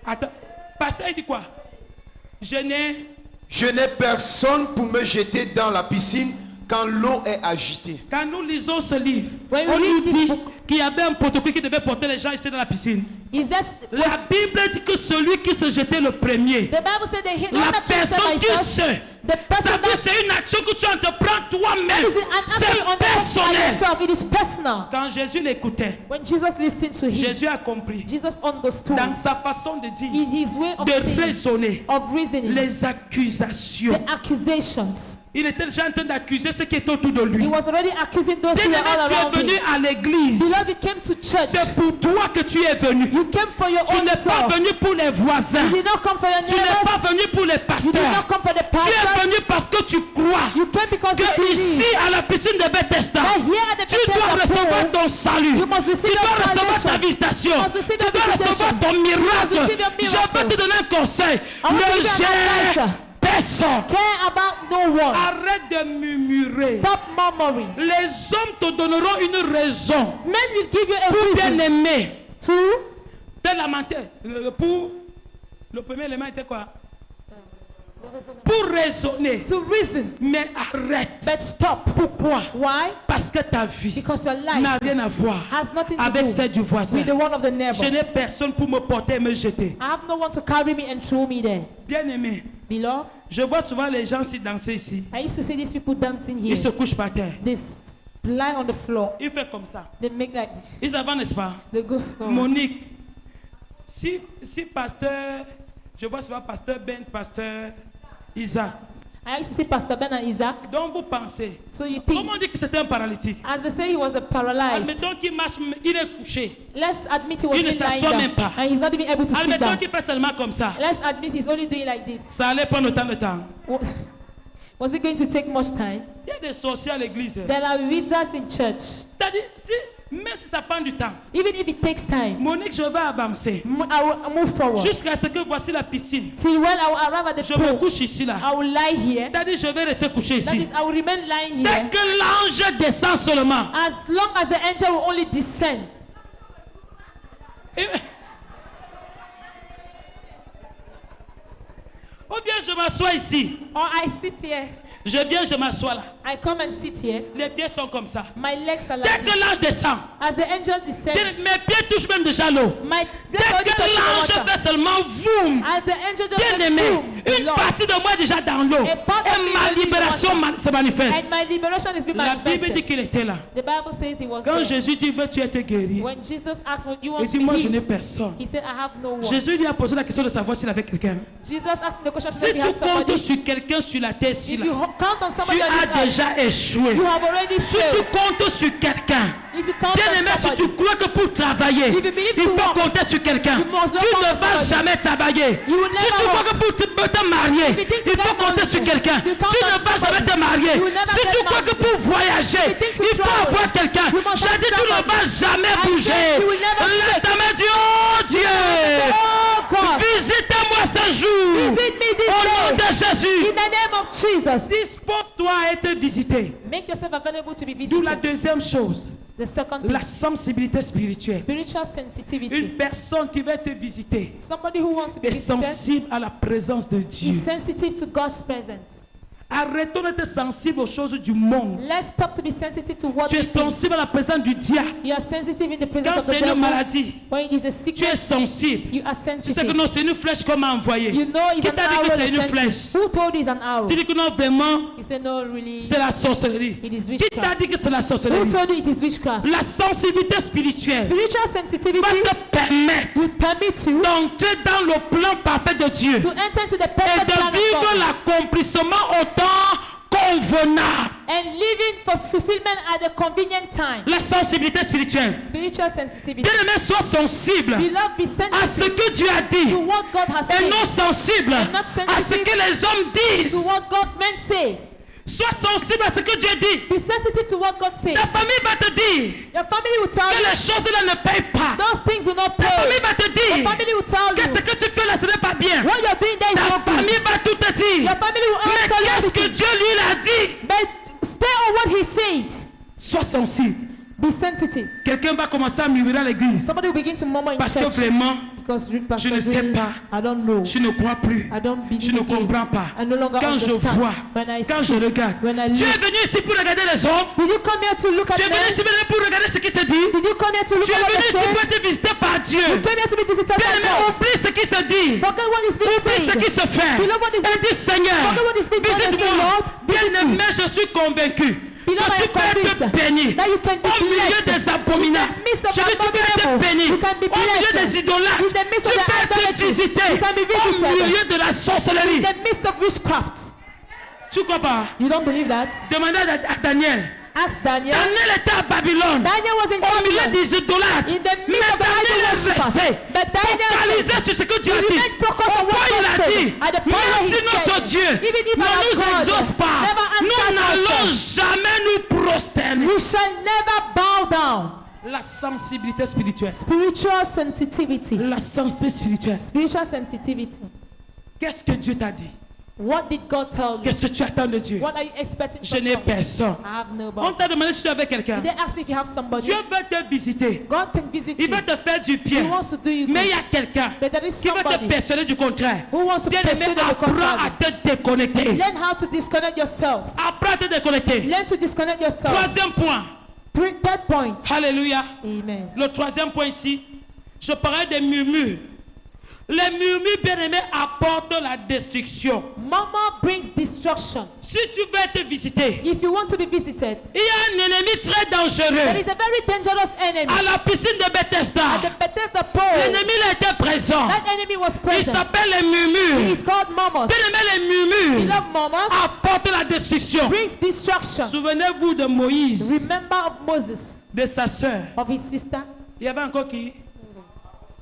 Attends, pasteur il dit quoi? Je n'ai personne pour me jeter dans la piscine quand l'eau est agitée. Quand nous lisons ce livre, When we on nous read this dit book, qu'il y avait un protocole qui devait porter les gens et jeter dans la piscine. is that La Bible dit que celui qui se jetait le premier, the Bible said that he la not that personne qui myself, se, the person ça veut dire that c'est une action que tu entreprends toi-même. that is an action C'est you undertake by personnel. yourself. It is personal. Quand Jésus l'écoutait, When Jesus listened to him, Jésus a compris Jesus understood dans sa façon de dire, in his way of de saying, raisonner, of reasoning, les accusations. the accusations. Il était déjà en train d'accuser ceux qui étaient autour de lui. He was already accusing those who Bien-aimé, were all tu es around venu him. à l'église. Beloved, you came to church. C'est pour toi que tu es venu. You came for your Tu own n'es pas self. venu pour les voisins. You did not come for your Tu n'es neighbors. pas venu pour les You did pasteurs. not come for the Tu es pastors. venu parce que tu crois You came because you que believe ici à la piscine de Bethesda, that here at the tu dois Bethesda recevoir pool, ton salut. you must receive Tu dois your recevoir salvation. ta visitation. You must receive Tu your dois recevoir visitation. ton miracle. You must receive your Je miracle. vais te donner un conseil. I want to Ne give you an advice. gère personne. Care about no one. Arrête de murmurer. Stop murmuring. Les hommes te donneront une raison Men will give you a pour bien reason aimer. to De lamenter. Pour le premier élément était quoi? Pour raisonner. reason. Mais arrête. But stop. Pourquoi? Why? Parce que ta vie Because your n'a life rien à voir has nothing to avec do celle du voisin. with the one of the neighbor. Je n'ai personne pour me porter et me jeter. I have no one to carry me and throw me there. Bien aimé, Beloved, je vois souvent les gens s'y danser ici. I used to see these people dancing here. Ils se couchent par terre. They lie on the floor. Ils font comme ça. They make like Ils avancent, n'est-ce pas? they go. Monique, si pasteur, je vois souvent pasteur Ben, pasteur Isaac. I used to see Pastor Ben and Isaac. Donc vous pensez, So you think, comment on dit que c'était un paralytique? as they say, he was a paralyzed. Admettons qu'il marche, il est couché. Let's admit he was Il ne lying s'assoit down, même pas. and he's not even able to sit Admettons down. qu'il fait seulement comme ça. Let's admit he's only doing like this. Ça allait prendre autant de temps. Was it going to take much time? Il y a des sorciers à l'église. There are wizards in church. C'est-à-dire, même si ça prend du temps, Even if it takes time, Monique, je vais avancer. I will move forward. Jusqu'à ce que voici la piscine. Till when I will arrive at the Je me pool, couche ici là. I will lie here. C'est-à-dire, je vais rester couché That ici. is, I will remain lying Dès here. que l'ange descend seulement. As long as the angel will only descend. Et- Ou bien je m'assois ici. Or I sit here. Je viens, je m'assois là. I come and sit here. Les pieds sont comme ça. My legs are Dès like que this. l'ange descend, As the angel descends, mes pieds touchent même déjà l'eau. my Dès legs already que touch the l'ange water. fait seulement voum, As the angel just bien said, aimé, boom, une Lord. partie de moi est déjà dans l'eau. A part of me Et ma is already in libération water. se manifeste. And my liberation is being La Bible dit manifested. qu'il était là. The Bible says he was Quand there. Jésus dit, veux-tu être guéri? When Jesus asked what you Il want to dit, moi be je n'ai healed, personne. he said, I have no one. Jésus lui a posé la question de savoir s'il avait quelqu'un. Jesus asked the question Si if he tu had somebody. comptes sur quelqu'un sur la terre, If si là, you tu as déjà échoué. Si tu comptes sur quelqu'un, bien-aimé, si tu crois que pour travailler, il faut compter sur quelqu'un, tu ne vas jamais travailler. Si tu crois que pour te marier, il faut compter sur quelqu'un, tu ne vas jamais te marier. Si tu crois que pour voyager, il faut avoir quelqu'un, j'ai dit tu ne vas jamais bouger. Lève ta main, Dieu, oh Dieu, visitez-moi ce jour, au nom de Jésus. Dispose-toi à être visité. D'où la deuxième chose. La sensibilité spirituelle. Une personne qui va te visiter est sensible à la présence de Dieu. Arrêtons d'être sensible aux choses du monde. Let's stop to be sensitive to what tu es sensible à la présence du diable. You are sensitive in the presence Quand of the c'est une devil. maladie, When it is a sickness, tu es sensible. You are sensitive. Tu sais que non, c'est une flèche qu'on m'a envoyée. You know it's Qui an t'a dit arrow que c'est une flèche? Who told you it's an arrow? Tu dis que non, vraiment, You say no, really. c'est la sorcellerie. It is Qui witchcraft. t'a dit que c'est la Who sorcellerie? told you it is witchcraft? La sensibilité spirituelle Spiritual va sensitivity te permettre will permit you d'entrer dans le plan parfait de Dieu to enter into the et perfect plan de of vivre God l'accomplissement au temps convenable. and living for fulfillment at a convenient time. La sensibilité spirituelle. Spiritual sensitivity. Bien-aimé, sois sensible Beloved, be à ce sensitive que Dieu a dit to what God has et said, non sensible And not sensitive à ce que les hommes to disent. what God men say. Sois sensible à ce que Dieu dit. Be sensitive to what God says. Ta famille va te dire Your family will tell que you les choses-là ne payent pas. those things will not Ta famille pay. va te Your dire family will tell que ce you que tu fais là, ce n'est pas bien. what you're doing there is Ta not good. famille va tout te dire. Your family will Mais all tell you qu'est-ce que everything. Dieu lui a dit? But stay on what He said. Sois sensible. Be sensitive. Quelqu'un va commencer à murmurer à l'église. Somebody will begin to murmur in Parce que church vraiment, because je ne sais really, pas. I don't know. je ne crois plus. I don't believe Je ne again. comprends pas. I no longer Quand je understand. vois, When I quand see, je regarde. when I Tu look. es venu ici pour regarder les hommes. Did you come here to look at Tu es venu them? ici pour regarder ce qui se dit. Did you come here to look Tu es at what venu they ici say? pour être visité par Dieu. You came here to be visited by Bien-aimé, God. oublie ce qui se dit. Forget what is being Oublie ce said. qui se fait. Beloved, what is Et dis Seigneur, Forget what is being done and say, visite-moi. Lord, visit me. Bien-aimé, je suis convaincu Beloved, que tu I am peux être convinced béni that you can be au milieu blessed. des abominables. In the midst of Je dis, tu peux être abominable. béni You can be au milieu blessed. des idolâtres. In the midst Tu of the peux être idolatry. visité You can be au visited. milieu de la sorcellerie. In the midst of witchcraft. Tu crois pas? You don't believe that? Demandez à Daniel. Ask Daniel. Daniel était à Babylone. Daniel was in Au milieu Babylon. des idolâtres. In the midst of the idol Daniel est worshippers. resté But Daniel focalisé sur ce que Dieu a dit. remained focused on Au point what il God a said. dit, At the point where même he si notre said, Dieu even if ne our nous God exauce pas, never nous answers n'allons us, jamais nous prosterner. we shall never bow down. La sensibilité spirituelle. Spiritual sensitivity. La sensibilité spirituelle. Spiritual sensitivity. Qu'est-ce que Dieu t'a dit? What did God tell you? Qu'est-ce que tu attends de Dieu? What are you expecting Je from n'ai God? personne. I have On nobody. t'a demandé si tu avais quelqu'un. Did they ask you if you have somebody? Dieu veut te visiter. God can visit Il you. veut te faire du He bien. wants to do you Mais il y good. a quelqu'un But there is qui veut te somebody persuader du contraire. who wants to Bien-aimé, persuade you the apprends à contrary. te déconnecter. Learn how to disconnect yourself. Apprends à te déconnecter. Learn to disconnect yourself. Troisième point. Third point. Alléluia. Amen. Le troisième point ici, je parlais des murmures. Les murmures, bien-aimés, apportent la destruction. Murmur brings destruction. Si tu veux être visité, If you want to be visited, il y a un ennemi très there dangereux. is a very dangerous enemy. À la piscine de Bethesda, At the Bethesda pool, l'ennemi là était présent. that enemy was Il present. s'appelle les He murmures. is called murmurs. Bien-aimés, les murmures Beloved murmurs apportent la destruction. brings destruction. Souvenez-vous de Moïse, Remember of Moses, de sa sœur. of his sister Il y avait encore qui?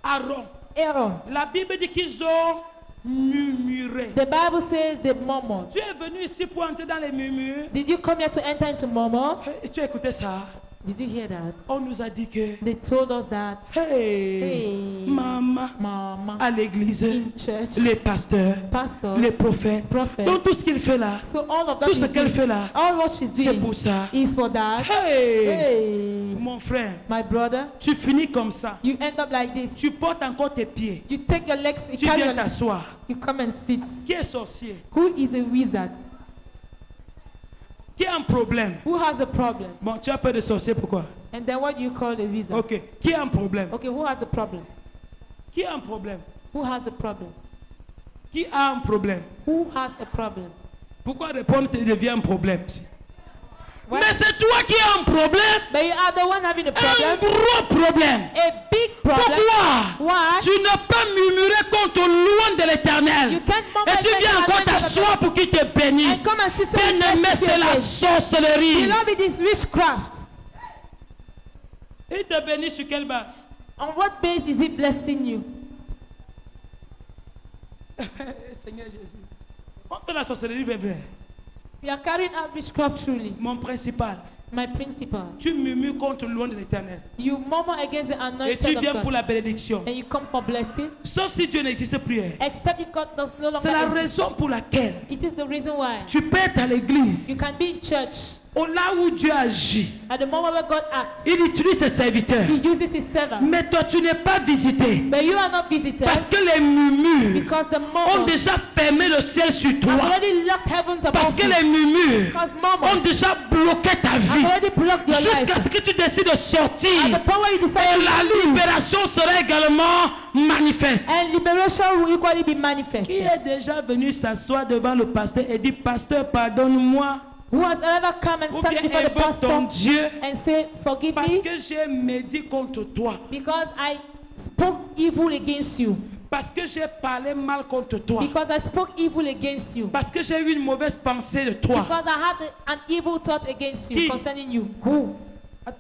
Aaron. Aaron. La Bible dit qu'ils ont murmuré. The Bible says they murmured. Tu es venu ici pour entrer dans les murmures. Did you come here to enter into murmur? Tu as écouté ça? Did you hear that? On nous a dit que, They told us that, hey, hey, maman, mama, à l'église, in church, les pasteurs, pastors, les prophètes, prophets. donc tout ce qu'il fait là, So all of that tout ce is qu'elle doing, fait là, all what she's c'est doing pour ça. is for that. Hey, Hey, mon frère, my brother, tu finis comme ça. you end up like this. Tu portes encore tes pieds. You take your legs, you Tu carry viens your legs, t'asseoir. you come and sit. Qui est sorcier? Who is a wizard? Qui a un problème? Who has a problem? Bon, tu as peur de sorcier, pourquoi? And then what do you call a wizard? Ok. Qui a un problème? Okay, who has a problem? Qui a un problème? Who has a problem? Qui a un problème? Who has a problem? Pourquoi répondre devient un problème? Why- Mais c'est toi qui as un problème. But you are the one having a Un problem. gros problème. A big Pourquoi? Tu ne peux murmurer contre loin de l'Éternel. Et tu viens encore t'asseoir pour qu'il te bénisse. Bien-aimé, c'est la sorcellerie. Beloved, is witchcraft. Il te bénit sur quelle base? On what base is he blessing you? Seigneur Jésus. On fait la sorcellerie, bébé. We are carrying out witchcraft truly. Mon principal. My principal. Tu murmures contre loin de l'Éternel. You murmur against the anointed et tu viens of God. pour la bénédiction. And you come for blessing. Sauf si Dieu n'existe plus. Except if God does no longer C'est la exist. raison pour laquelle It is the reason why. tu peux être à l'église. You can be in church. Au là où Dieu agit, At the moment where God acts, il utilise ses serviteurs. He uses His servants. Mais toi, tu n'es pas visité. But you are not visited. Parce que les murmures Because the ont murmurs déjà fermé le ciel sur toi. has already locked heavens above Parce que you. les murmures Because ont murmurs déjà bloqué ta has vie. already blocked your Jusqu'à life. ce que tu décides de sortir. At the point where you decide Et to la leave, libération sera également manifeste. and liberation will equally be manifested. Qui est déjà venu s'asseoir devant le pasteur et dit, pasteur, pardonne-moi. Who has ever come and Ou sat bien before the invoque ton pastor Dieu and say, forgive parce me que j'ai médit contre toi. because I spoke evil against you. Parce que j'ai parlé mal contre toi. Because I spoke evil against you. Parce que j'ai eu une mauvaise pensée de toi. Because I had an evil thought against you Qui? concerning you. Who?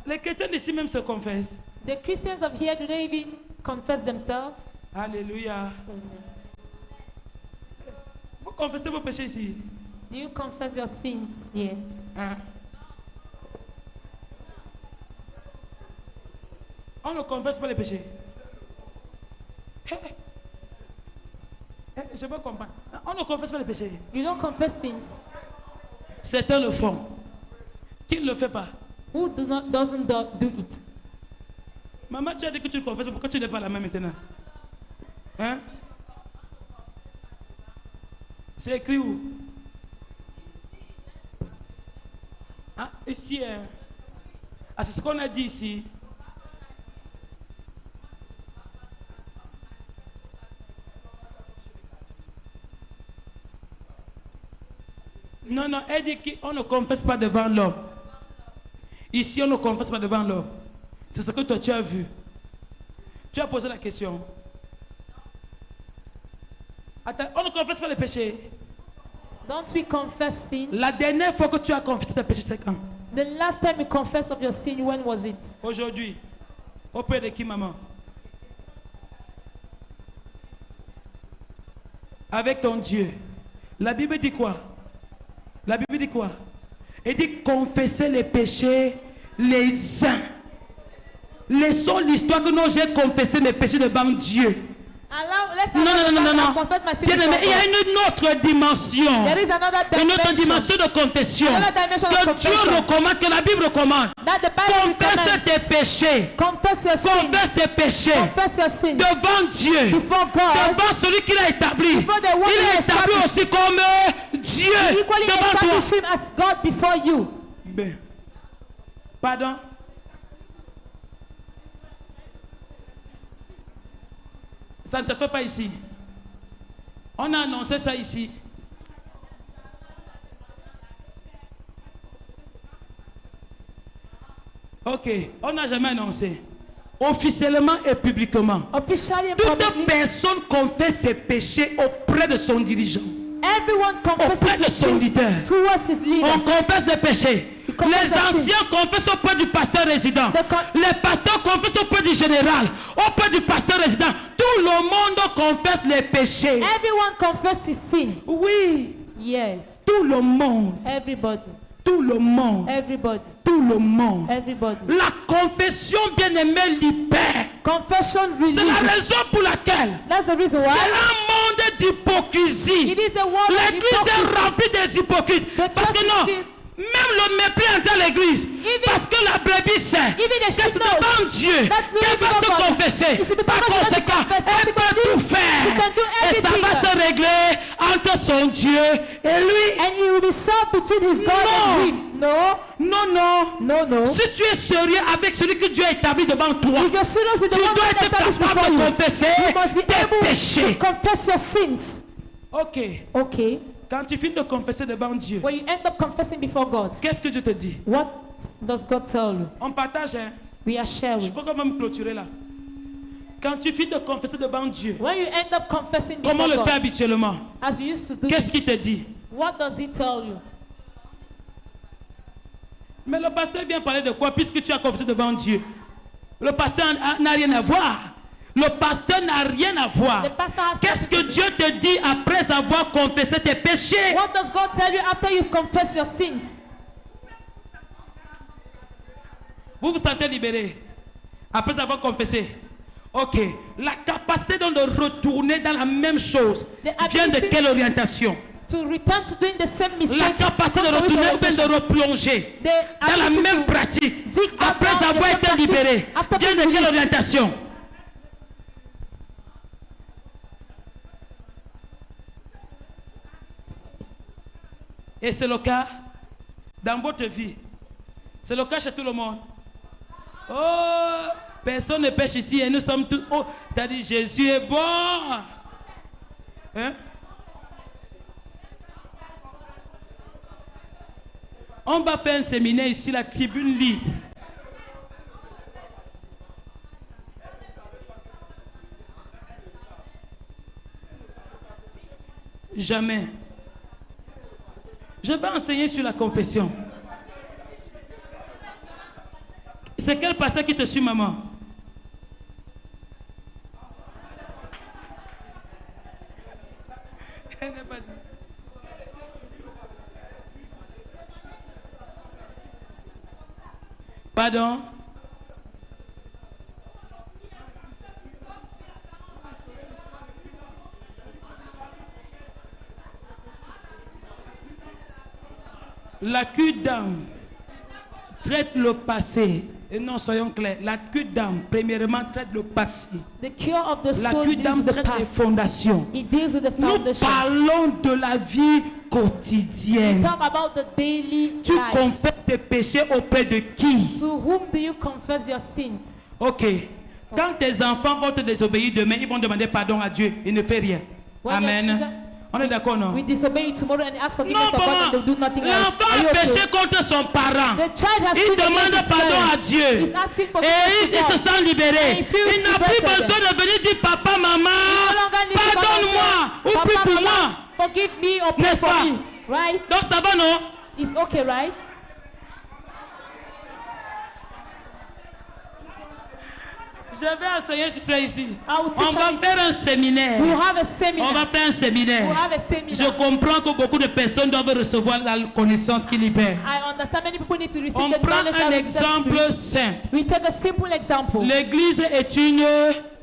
Les chrétiens d'ici même se confessent. The Christians of here, do they even confess themselves? Alléluia. Vous confessez vos péchés ici. Do you confess your sins here? On ne confesse pas les péchés. Je veux comprendre. On ne confesse pas les péchés. You don't confess sins. Certains le font. Qui ne le fait pas? Who doesn't do it? Maman, tu as dit que tu le confesses. Pourquoi tu n'es pas la même maintenant? Hein? C'est écrit où? Ah, ici, ah, c'est ce qu'on a dit ici. Non, non, elle dit qu'on ne confesse pas devant l'homme. Ici, on ne confesse pas devant l'homme. C'est ce que toi, tu as vu. Tu as posé la question. Attends, on ne confesse pas les péchés. Don't we confess sin? La dernière fois que tu as confessé tes péchés, c'était quand? The last time you confessed of your sin, when was it? Aujourd'hui. Auprès de qui, maman? Avec ton Dieu. La Bible dit quoi? La Bible dit quoi? Elle dit confesser les péchés les uns. Laissons l'histoire que non, j'ai confessé mes péchés devant Dieu. Non. Bien-aimé, il y a une autre dimension. Une autre dimension de confession. Que Dieu recommande, que la Bible recommande. Confesse tes péchés. Confesse tes péchés. Devant Dieu. Devant celui qui l'a établi. Il est établi aussi comme Dieu devant toi. Ben. Pardon? Ça ne te fait pas ici. On a annoncé ça ici. Ok, on n'a jamais annoncé. Officiellement et publiquement. Toute personne confesse ses péchés auprès de son dirigeant. Auprès de son leader. On confesse les péchés. Les anciens confessent auprès du pasteur résident. Les pasteurs confessent auprès du général. Auprès du pasteur résident. Tout le monde confesse les péchés. Everyone confesses sin. Oui. Yes. Tout le monde. Everybody. Tout le monde. Everybody. Tout le monde. Everybody. La confession, bien-aimée, libère. Confession releases. C'est la raison pour laquelle c'est un monde d'hypocrisie. L'église est remplie des hypocrites. Parce que non, même le mépris entre l'église. Parce que la brebis sait que c'est devant Dieu qu'elle va se confesser. Par conséquent, elle peut tout faire. Et ça va se régler entre son Dieu et lui. And it will be solved between his God and him. Non. Si tu es sérieux avec celui que Dieu a établi devant toi, tu dois être capable de confesser tes péchés. Confess your sins. Ok. Quand tu finis de confesser devant Dieu, when you end up confessing before God, qu'est-ce que Dieu te dit? What does God tell you? On partage, hein? We are sharing. Je peux quand même clôturer là. Quand tu finis de confesser devant Dieu, when you end up confessing comment before le God, faire habituellement? as you used to do, Qu'est-ce qu'il te dit? what does he tell you? Mais le pasteur vient parler de quoi puisque tu as confessé devant Dieu? Le pasteur n'a rien à voir. Le pasteur n'a rien à voir. Qu'est-ce que Dieu te dit après avoir confessé tes péchés? What does God tell you after you've confessed your sins? Vous vous sentez libéré après avoir confessé? Ok. La capacité donc de retourner dans la même chose vient de quelle orientation? To return to doing the same mistake. La capacité de retourner ou bien de replonger dans la même pratique après avoir été libéré vient de quelle orientation? Et c'est le cas dans votre vie. C'est le cas chez tout le monde. Oh, personne ne pêche ici et nous sommes tous... Oh, tu as dit Jésus est bon. Hein? On va faire un séminaire ici, la tribune libre. Jamais. Je vais enseigner sur la confession. C'est quel pasteur qui te suit, maman? Pardon? La cure d'âme traite le passé. Et non, soyons clairs. La cure d'âme, premièrement, traite le passé. The cure of the La soul cure deals d'âme with the traite les past. fondations. It deals with the Nous foundations. parlons de la vie We quotidienne. talk about the daily Tu life. confesses tes péchés auprès de qui? To whom do you confess your sins? Ok. Quand tes enfants vont te désobéir demain, ils vont demander pardon à Dieu. Ils ne font rien. When your Amen. children- On est d'accord, non? We disobey you tomorrow and ask forgiveness Non, of God maman. and they do nothing else. L'enfant Are you a okay? péché contre son parent. The child has Il sinned demande against his pardon à parent. Dieu. He's asking Et forgiveness il se to God. sent libéré. And he feels Il n'a plus liberated. besoin de venir dire papa, maman, No longer need to come and pardonne-moi say, ou Papa, prie pour Mama, moi. forgive me or pray N'est-ce for pas? me. Right? Donc ça va, non? It's okay, right? Je vais enseigner sur ça ici. I will teach On va on it. faire un séminaire. We have a On va seminar. faire un séminaire. We have a seminar. Je comprends que beaucoup de personnes doivent recevoir la connaissance qui libère. I understand many people need to receive On the prend knowledge un that is necessary. exemple simple. We take a simple example. L'église est une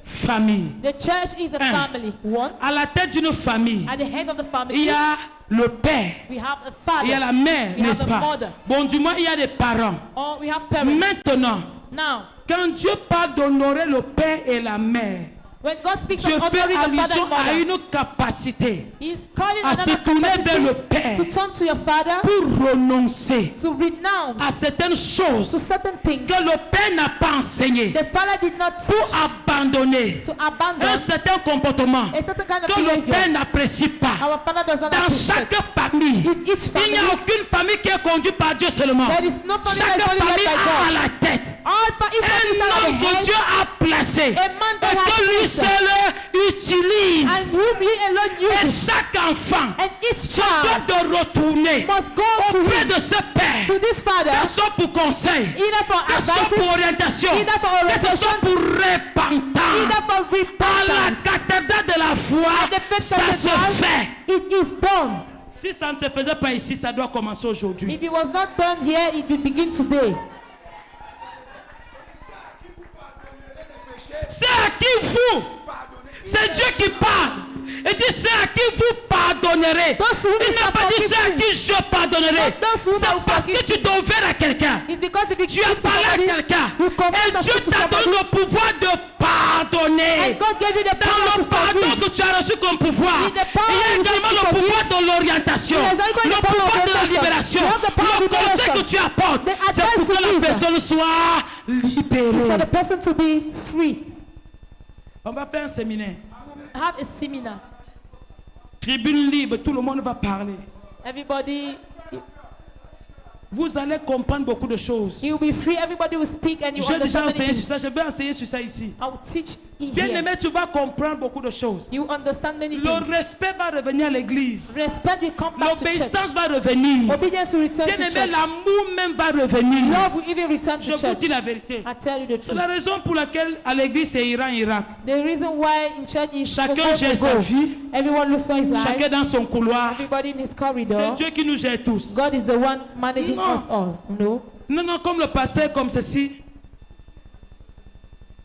famille. The church is a family. One, À la tête d'une famille, at the head of the il family, y a le père, we have a father. il y a la mère, We have n'est-ce a pas? mother. Bon, du moins, il y a des parents. Or we have parents. Maintenant, Now, quand Dieu parle d'honorer le père et la mère, when God speaks Dieu of fait honoring the father allusion and à mother, une capacité He's calling à se another tourner vers le capacity père to turn to your father, pour renoncer to à renounce certaines choses to certain things que le père n'a pas enseignées, the father did not pour teach, abandonner to abandon un certain comportement a certain kind of que le père behavior. n'apprécie pas. Our father does not Dans appreciate. chaque famille, In each il family, n'y a aucune famille qui est conduite par Dieu seulement. there is no family Chaque that is only famille led by a à God. la tête Each family is un out homme of que the Dieu head, a placé a man et that has que lui placed, seul and utilise. whom he alone Et uses. chaque enfant And each se child doit de retourner must go to auprès him, de ce père, to this father, que ce soit pour conseil, either for que ce soit pour advices, orientation, either for que ce orientation, soit pour either repentance. for À la repentance. cathédrale de la foi, At the faith ça se cathedral, fait. it is done. Si ça ne se faisait pas ici, ça doit commencer aujourd'hui. If it was not done here, it will begin today. C'est à qui vous, c'est Dieu qui parle. Il dit c'est à qui vous pardonnerez. Those who Il n'a shall pas dit forgive c'est à you. qui je pardonnerai. But those who C'est shall parce que forgive tu t'as ouvert à quelqu'un. It's because if you Tu as give to parlé à somebody, quelqu'un. you confess Et a Dieu sin to t'a donné somebody, le pouvoir de pardonner. and God gave you the Dans power le to pardon forgive. que tu as reçu comme pouvoir, In the power il y a you également receive le to pouvoir de l'orientation, Yes, I got le the power pouvoir of de la orientation. libération, You have the power of le conseil liberation. que tu apportes. The C'est pour advice que la you give. personne soit It's for libérée. the person to be free. On va faire un séminaire. Have a seminar. Tribune libre, tout le monde va parler. Everybody, Vous allez comprendre beaucoup de choses. you will be free. Everybody will speak and you J'ai déjà understand many enseigné sur things. ça, je vais enseigner sur ça ici. I will teach Bien-aimé, tu vas comprendre beaucoup de choses. You understand many Le things. respect va revenir à l'église. Respect will come back to L'obéissance church. va revenir. Obedience will return to Bien-aimé, church. l'amour même va revenir. Love will even return Je to vous church. dis la vérité. I tell you the C'est truth. la raison pour laquelle à l'église c'est Irak. The reason why in church is Chacun gère sa vie. Everyone looks for his life. Chacun dans son couloir. Everybody in his C'est corridor. Dieu qui nous gère tous. God is the one managing Non. us all. No. Non, non, comme le pasteur, comme ceci.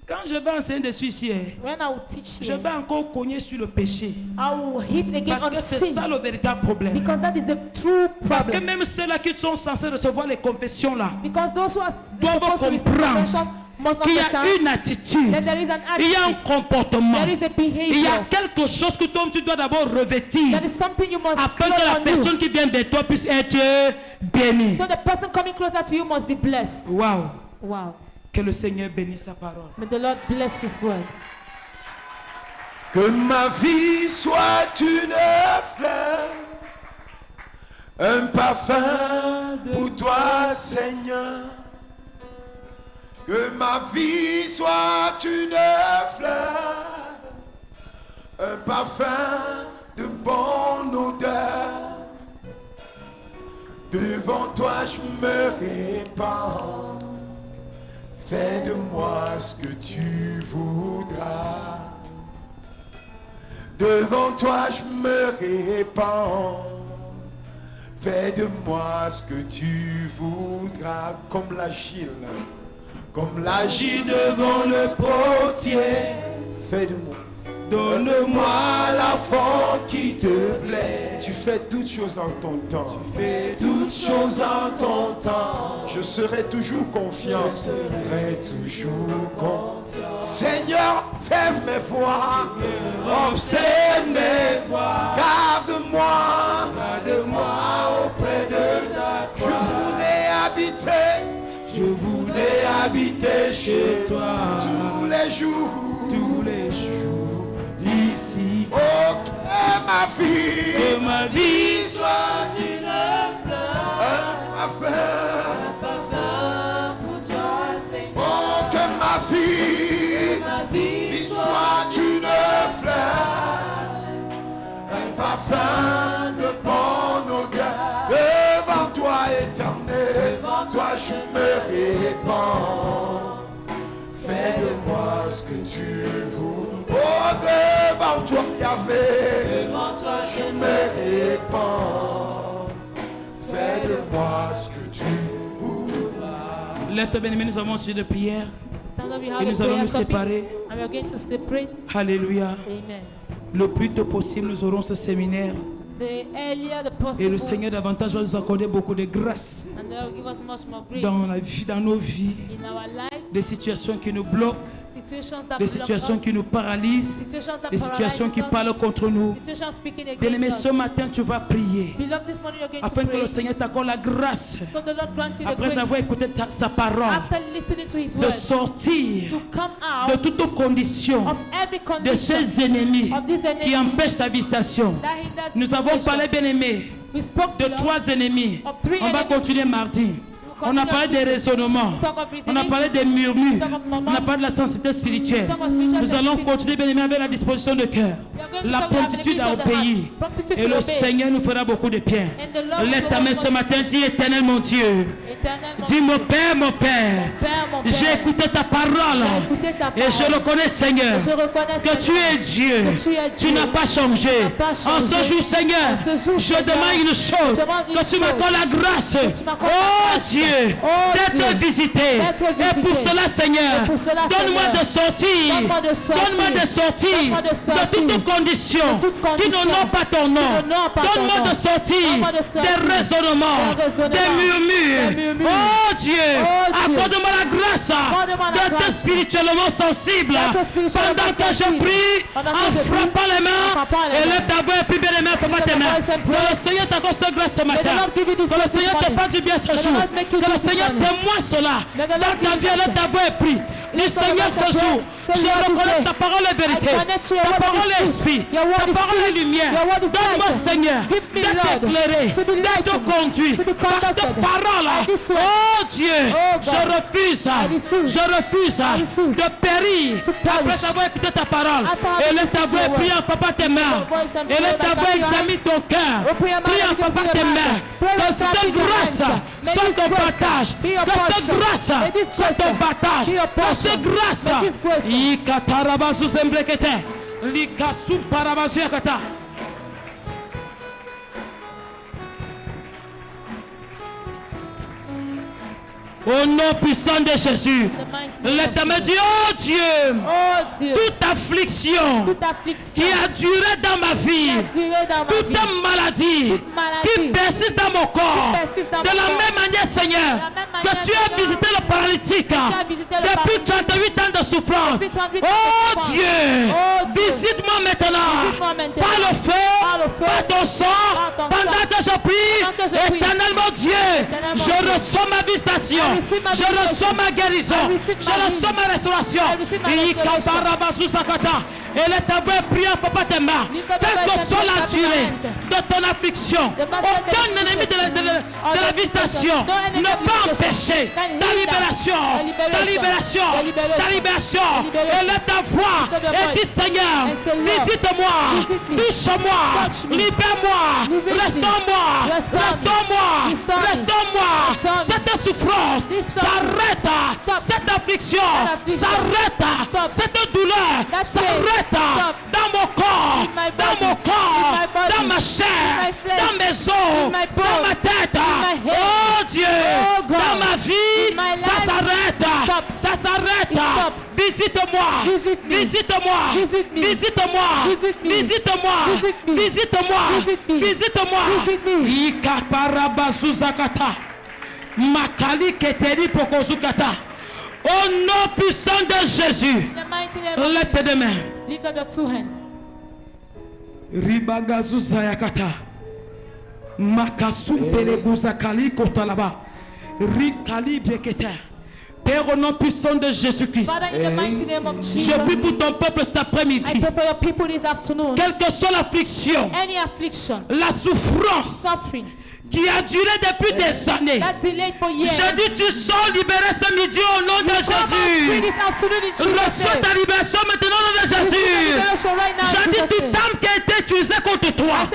Quand je vais enseigner dessus ici, When I will teach je here, vais encore cogner sur le péché. I will hit again Parce on que c'est sin. ça le véritable problème. Because that is the true Parce que problem. même ceux-là qui sont censés recevoir les confessions là, Because those who are doivent supposed to receive comprendre confession must qu'il y a understand une attitude, that there is an il y a un attitude, comportement, there is a il y a behavior, quelque chose que toi tu dois d'abord revêtir there is something you must afin clothe que la on you. personne qui vient de toi puisse être bénie. So the person coming closer to you must be blessed. Waouh! Wow. Que le Seigneur bénisse sa parole. May the Lord bless His word. Que ma vie soit une fleur, un parfum pour toi, Seigneur. Que ma vie soit une fleur, un parfum de bonne odeur. Devant toi je me répands. Fais de moi ce que tu voudras. Devant toi je me répands. Fais de moi ce que tu voudras. Comme l'agile devant le potier. Fais de moi. Donne-moi la forme qui te plaît. Tu fais toutes choses en ton temps. Tu fais toutes choses en ton temps. Je serai toujours confiant. Je serai toujours confiant. Seigneur, observe mes voies. Observe mes voies. Garde-moi. Garde-moi auprès de ta croix. Je voudrais habiter chez toi. Tous les jours. Tous les jours. Ici, oh, que ma vie soit une fleur, un parfum pour toi, Seigneur. Oh, que ma vie soit une fleur, un parfum de bonne odeur. Devant toi, éternel, devant toi je me répands. Fais de moi ce que tu veux. Oh, devant toi, Yahvé, devant toi, je me répands. Fais de moi ce que tu voudras. Lève-toi, bien-aimé, nous avons un sujet de prière. Et nous allons nous séparer. And we are going to separate. Alléluia. Amen. Le plus tôt possible, nous aurons ce séminaire. The earlier the Et possible. le Seigneur davantage va nous accorder beaucoup de grâce And they will give us much more grace dans la vie, dans nos vies. in our lives. Des situations qui nous bloquent, Situations that des block situations us, qui nous paralysent, situations that des situations qui paralyze us, parlent contre nous. situations speaking Bien-aimé, against ce us. matin, tu vas prier Beloved, this morning you're going afin to que le pray. Seigneur t'accorde la grâce, So the Lord grant you the après grace avoir écouté sa parole, after listening to His de word sortir to come de out toutes conditions of every de condition ces ennemis of these qui enemies empêchent ta visitation. that hinders Nous avons visitation. parlé, bien-aimé, We spoke de beloved, 3 ennemis. of 3 On va enemies. continuer mardi. On a parlé des raisonnements. Talk of On a reasoning. parlé des murmures. Talk of murmurs. On a parlé de la sensibilité spirituelle. Talk of spiritual Nous allons sensitivity. continuer, bien-aimé, avec la disposition de cœur. We are going to La talk about promptitude the à needs of the obéir. heart. Promptitude Et to le obey. Seigneur nous fera beaucoup de bien. And the Lord Lève will ta do main us ce much matin, dis éternel mon Dieu. Éternel, mon Dis Dieu. mon Père, mon Père. Père, mon Père. J'ai écouté ta parole. J'ai écouté ta Et je parole. reconnais, Seigneur, Et je reconnais, que tu Seigneur, es Dieu. que tu es Tu Dieu. n'as pas changé. Tu n'as pas En ce changé. jour, Seigneur, En ce jour, je Seigneur, demande une chose. je demande une Que tu chose. m'accordes la grâce. tu m'accordes la Oh grâce. Dieu, Oh d'être Dieu, visité. d'être Et pour visité. cela, Seigneur, Et pour cela, donne-moi Seigneur, de sortir. donne-moi de sortir. Donne-moi de sortir. Donne-moi de De sortir. toutes conditions De toutes qui conditions n'ont pas ton nom. qui n'ont pas ton Donne-moi nom. de sortir Donne-moi de sortir. des raisonnements, Des raisonnements. des murmures. Des murmures. Oh Dieu, Oh Dieu. accorde-moi la grâce Accorde-moi la d'être grâce. spirituellement sensible. D'être spirituellement Pendant que je sensible. prie, Pendant que en je prie, frappant les mains, en frappant les et mains. lève ta voix et puis bien les mains, frappe tes ta mains. voice and pray. Que le Seigneur t'accorde cette grâce ce matin. Lord give you this Que le grace this Seigneur te morning. fasse du bien ce May the jour. Lord make you Que le this Seigneur morning. témoigne cela. May the Lord Dans ta give vie, you lève that. ta voix et prie. Dis Lift up your Seigneur voice and ce pray. jour, Je reconnais ta parole est vérité. Ta parole est esprit. Ta parole est lumière. Donne-moi, Seigneur, d'être éclairé, d'être conduit par cette parole. Oh Dieu, je refuse de périr après avoir écouté ta parole. Et laisse ta voix, prie en papa tes mains. Et laisse ta voix, examine ton cœur. Prie en papa tes mains. Que cette grâce soit ton partage. Que cette grâce soit ton partage. Que cette grâce. Ikatarabasu zembrekete. Likasu parabasu yakata. Au nom puissant de Jésus, l'Éternel dit, oh Dieu, toute affliction qui a duré dans ma vie, toute maladie qui persiste dans mon corps, de la même manière, Seigneur, que tu as visité le paralytique depuis 38 ans de souffrance. Oh Dieu, visite-moi maintenant par le feu, par ton sang, pendant que je prie, éternellement Dieu, je reçois ma visitation. Je reçois ma guérison. Je reçois ma restauration. Et let ta voix prier, papa tes mains. Quelle que soit la durée de ton affliction, aucun ennemi de la visitation ne peut empêcher ta libération. Ta libération. Ta libération. Et let ta voix et dis Seigneur, visite-moi, touche-moi, libère-moi, restaure-moi, restaure-moi, restaure-moi. Cette souffrance s'arrête, cette affliction s'arrête, cette douleur s'arrête. Dans mon corps, dans ma chair, dans mes os, dans ma tête, oh Dieu, dans ma vie, ça s'arrête, visite-moi, visite-moi, visite-moi, visite-moi, visite-moi, visite-moi, Ikaparabazuzakata, Makali Keteri Pokozukata. Au nom puissant de Jésus, lève tes deux mains. Lift up your two hands. Ribagazuzayakata. Makasumbelebuzakali kotalaba. Rikali brekete. Père, au nom puissant de Jésus-Christ, je prie pour ton peuple cet après-midi. Quelle que soit l'affliction, la souffrance qui a duré depuis des années, je dis tu sors libéré ce midi au nom de Jésus. Reçois ta libération maintenant au nom de Jésus. Je dis toute âme qui a été utilisée contre toi,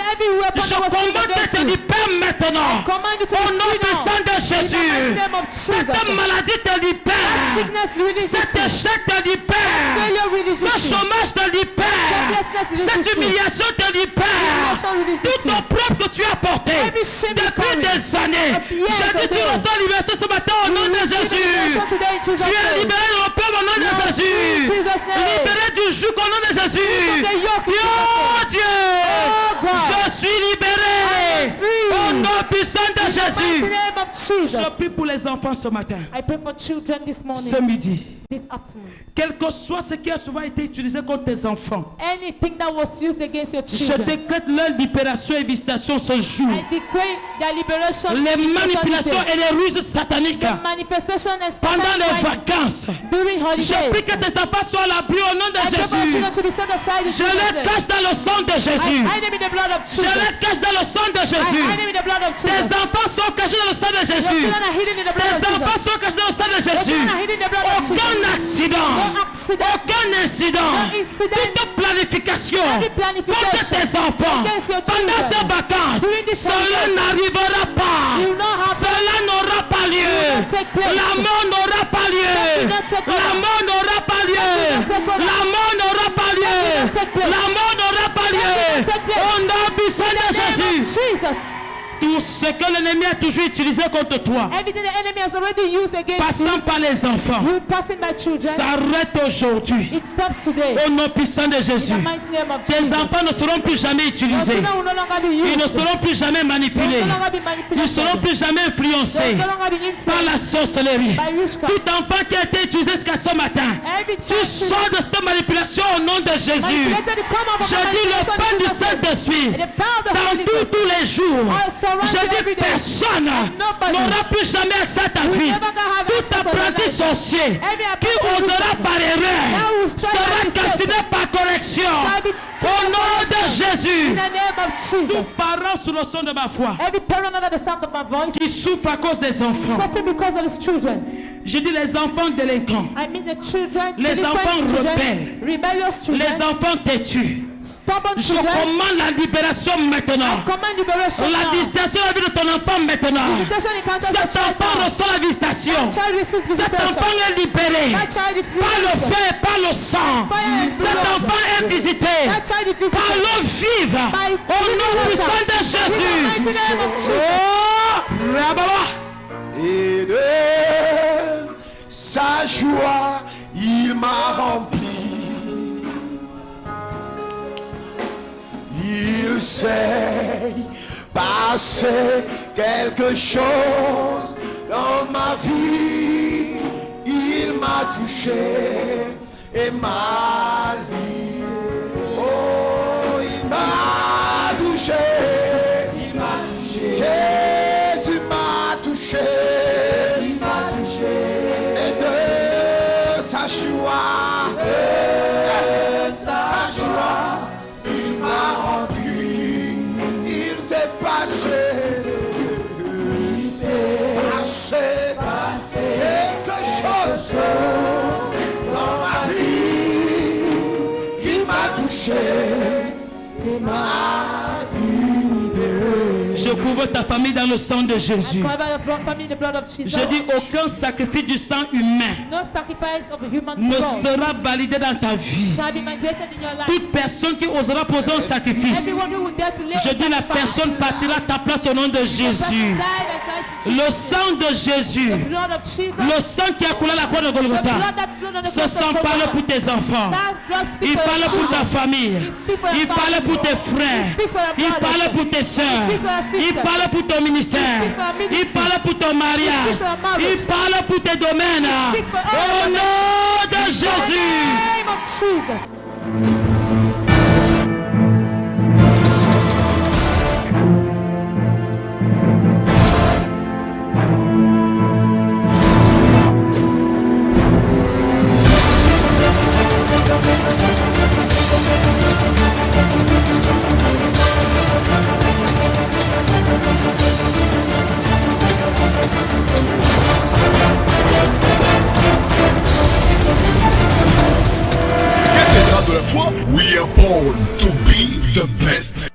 je commande que tu libères maintenant au nom puissant de Jésus. Cette maladie te libère, cet échec te libère, ce chômage te libère, cette humiliation te libère, tout ton propre que tu as porté depuis des années. Je dis tu reçois libération ce matin au nom de Jésus. Tu es libéré de le peuple au nom de Jésus. Libéré du joug au nom de Jésus. Oh Dieu, je suis libéré au nom puissant de Jésus. Je prie pour les enfants ce matin, ce midi. Quel que soit ce qui a souvent été utilisé contre tes enfants, je décrète leur libération et visitation ce jour. Les manipulations et les ruses sataniques pendant les vacances, je prie que tes enfants soient à l'abri au nom de Jésus. Je les cache dans le sang de Jésus. Je les cache dans le sang de Jésus. Tes enfants sont cachés dans le sang de Jésus. Tes enfants sont cachés dans le sang de Jésus. Aucun accident, aucun incident, toute planification contre tes enfants pendant ces vacances, cela n'arrivera pas. Cela n'aura pas lieu. La mort n'aura pas lieu. La mort n'aura pas lieu. La mort n'aura pas lieu. La mort n'aura pas lieu. Au nom puissant de Jésus. Tout ce que l'ennemi a toujours utilisé contre toi, passant par les enfants, s'arrête aujourd'hui. Au nom puissant de Jésus. Tes enfants ne seront plus jamais utilisés. Ils ne seront plus jamais manipulés. Ils ne seront plus jamais influencés par la sorcellerie. Tout enfant qui a été utilisé jusqu'à ce matin, tu sors de cette manipulation au nom de Jésus. Je dis le pain du Saint-Esprit dans tous les jours. Je dis plus personne n'aura plus jamais accès à ta vie. Tout apprenti sorcier qui osera par erreur sera calciné par correction. Au nom de Jésus. Nous parlons sous le son de ma voix qui souffre à cause des enfants. Je dis les enfants délinquants, les enfants rebelles, les enfants têtus. Je commande la libération maintenant. La visitation de ton enfant maintenant. Cet enfant reçoit la visitation. Cet enfant est libéré. Par le feu, par le sang. Cet enfant est visité. Par l'eau vive. Au nom puissant de Jésus. Oh, et de sa joie, il m'a rempli. Il sait passer quelque chose dans ma vie. Il m'a touché et m'a lié. Oh, il m'a touché. Il m'a touché. Jésus m'a touché. Jésus m'a touché. Et de sa joie. De sa joie. Il m'a rempli, il s'est passé, quelque chose dans ma vie. Il m'a touché, il m'a libéré. Je couvre ta famille dans le sang de Jésus. Je dis aucun sacrifice du sang humain ne sera validé dans ta vie. Toute personne qui osera poser un sacrifice, je dis la personne partira à ta place au nom de Jésus. Le sang de Jésus, le sang qui a coulé la croix de Golgotha, ce sang parle pour tes enfants, il parle pour ta famille, il parle pour tes frères, il parle pour tes soeurs, il parle pour ton ministère, il parle pour ton mariage, il parle pour tes domaines. Au nom de Jésus. De la foi, we are born to be the best.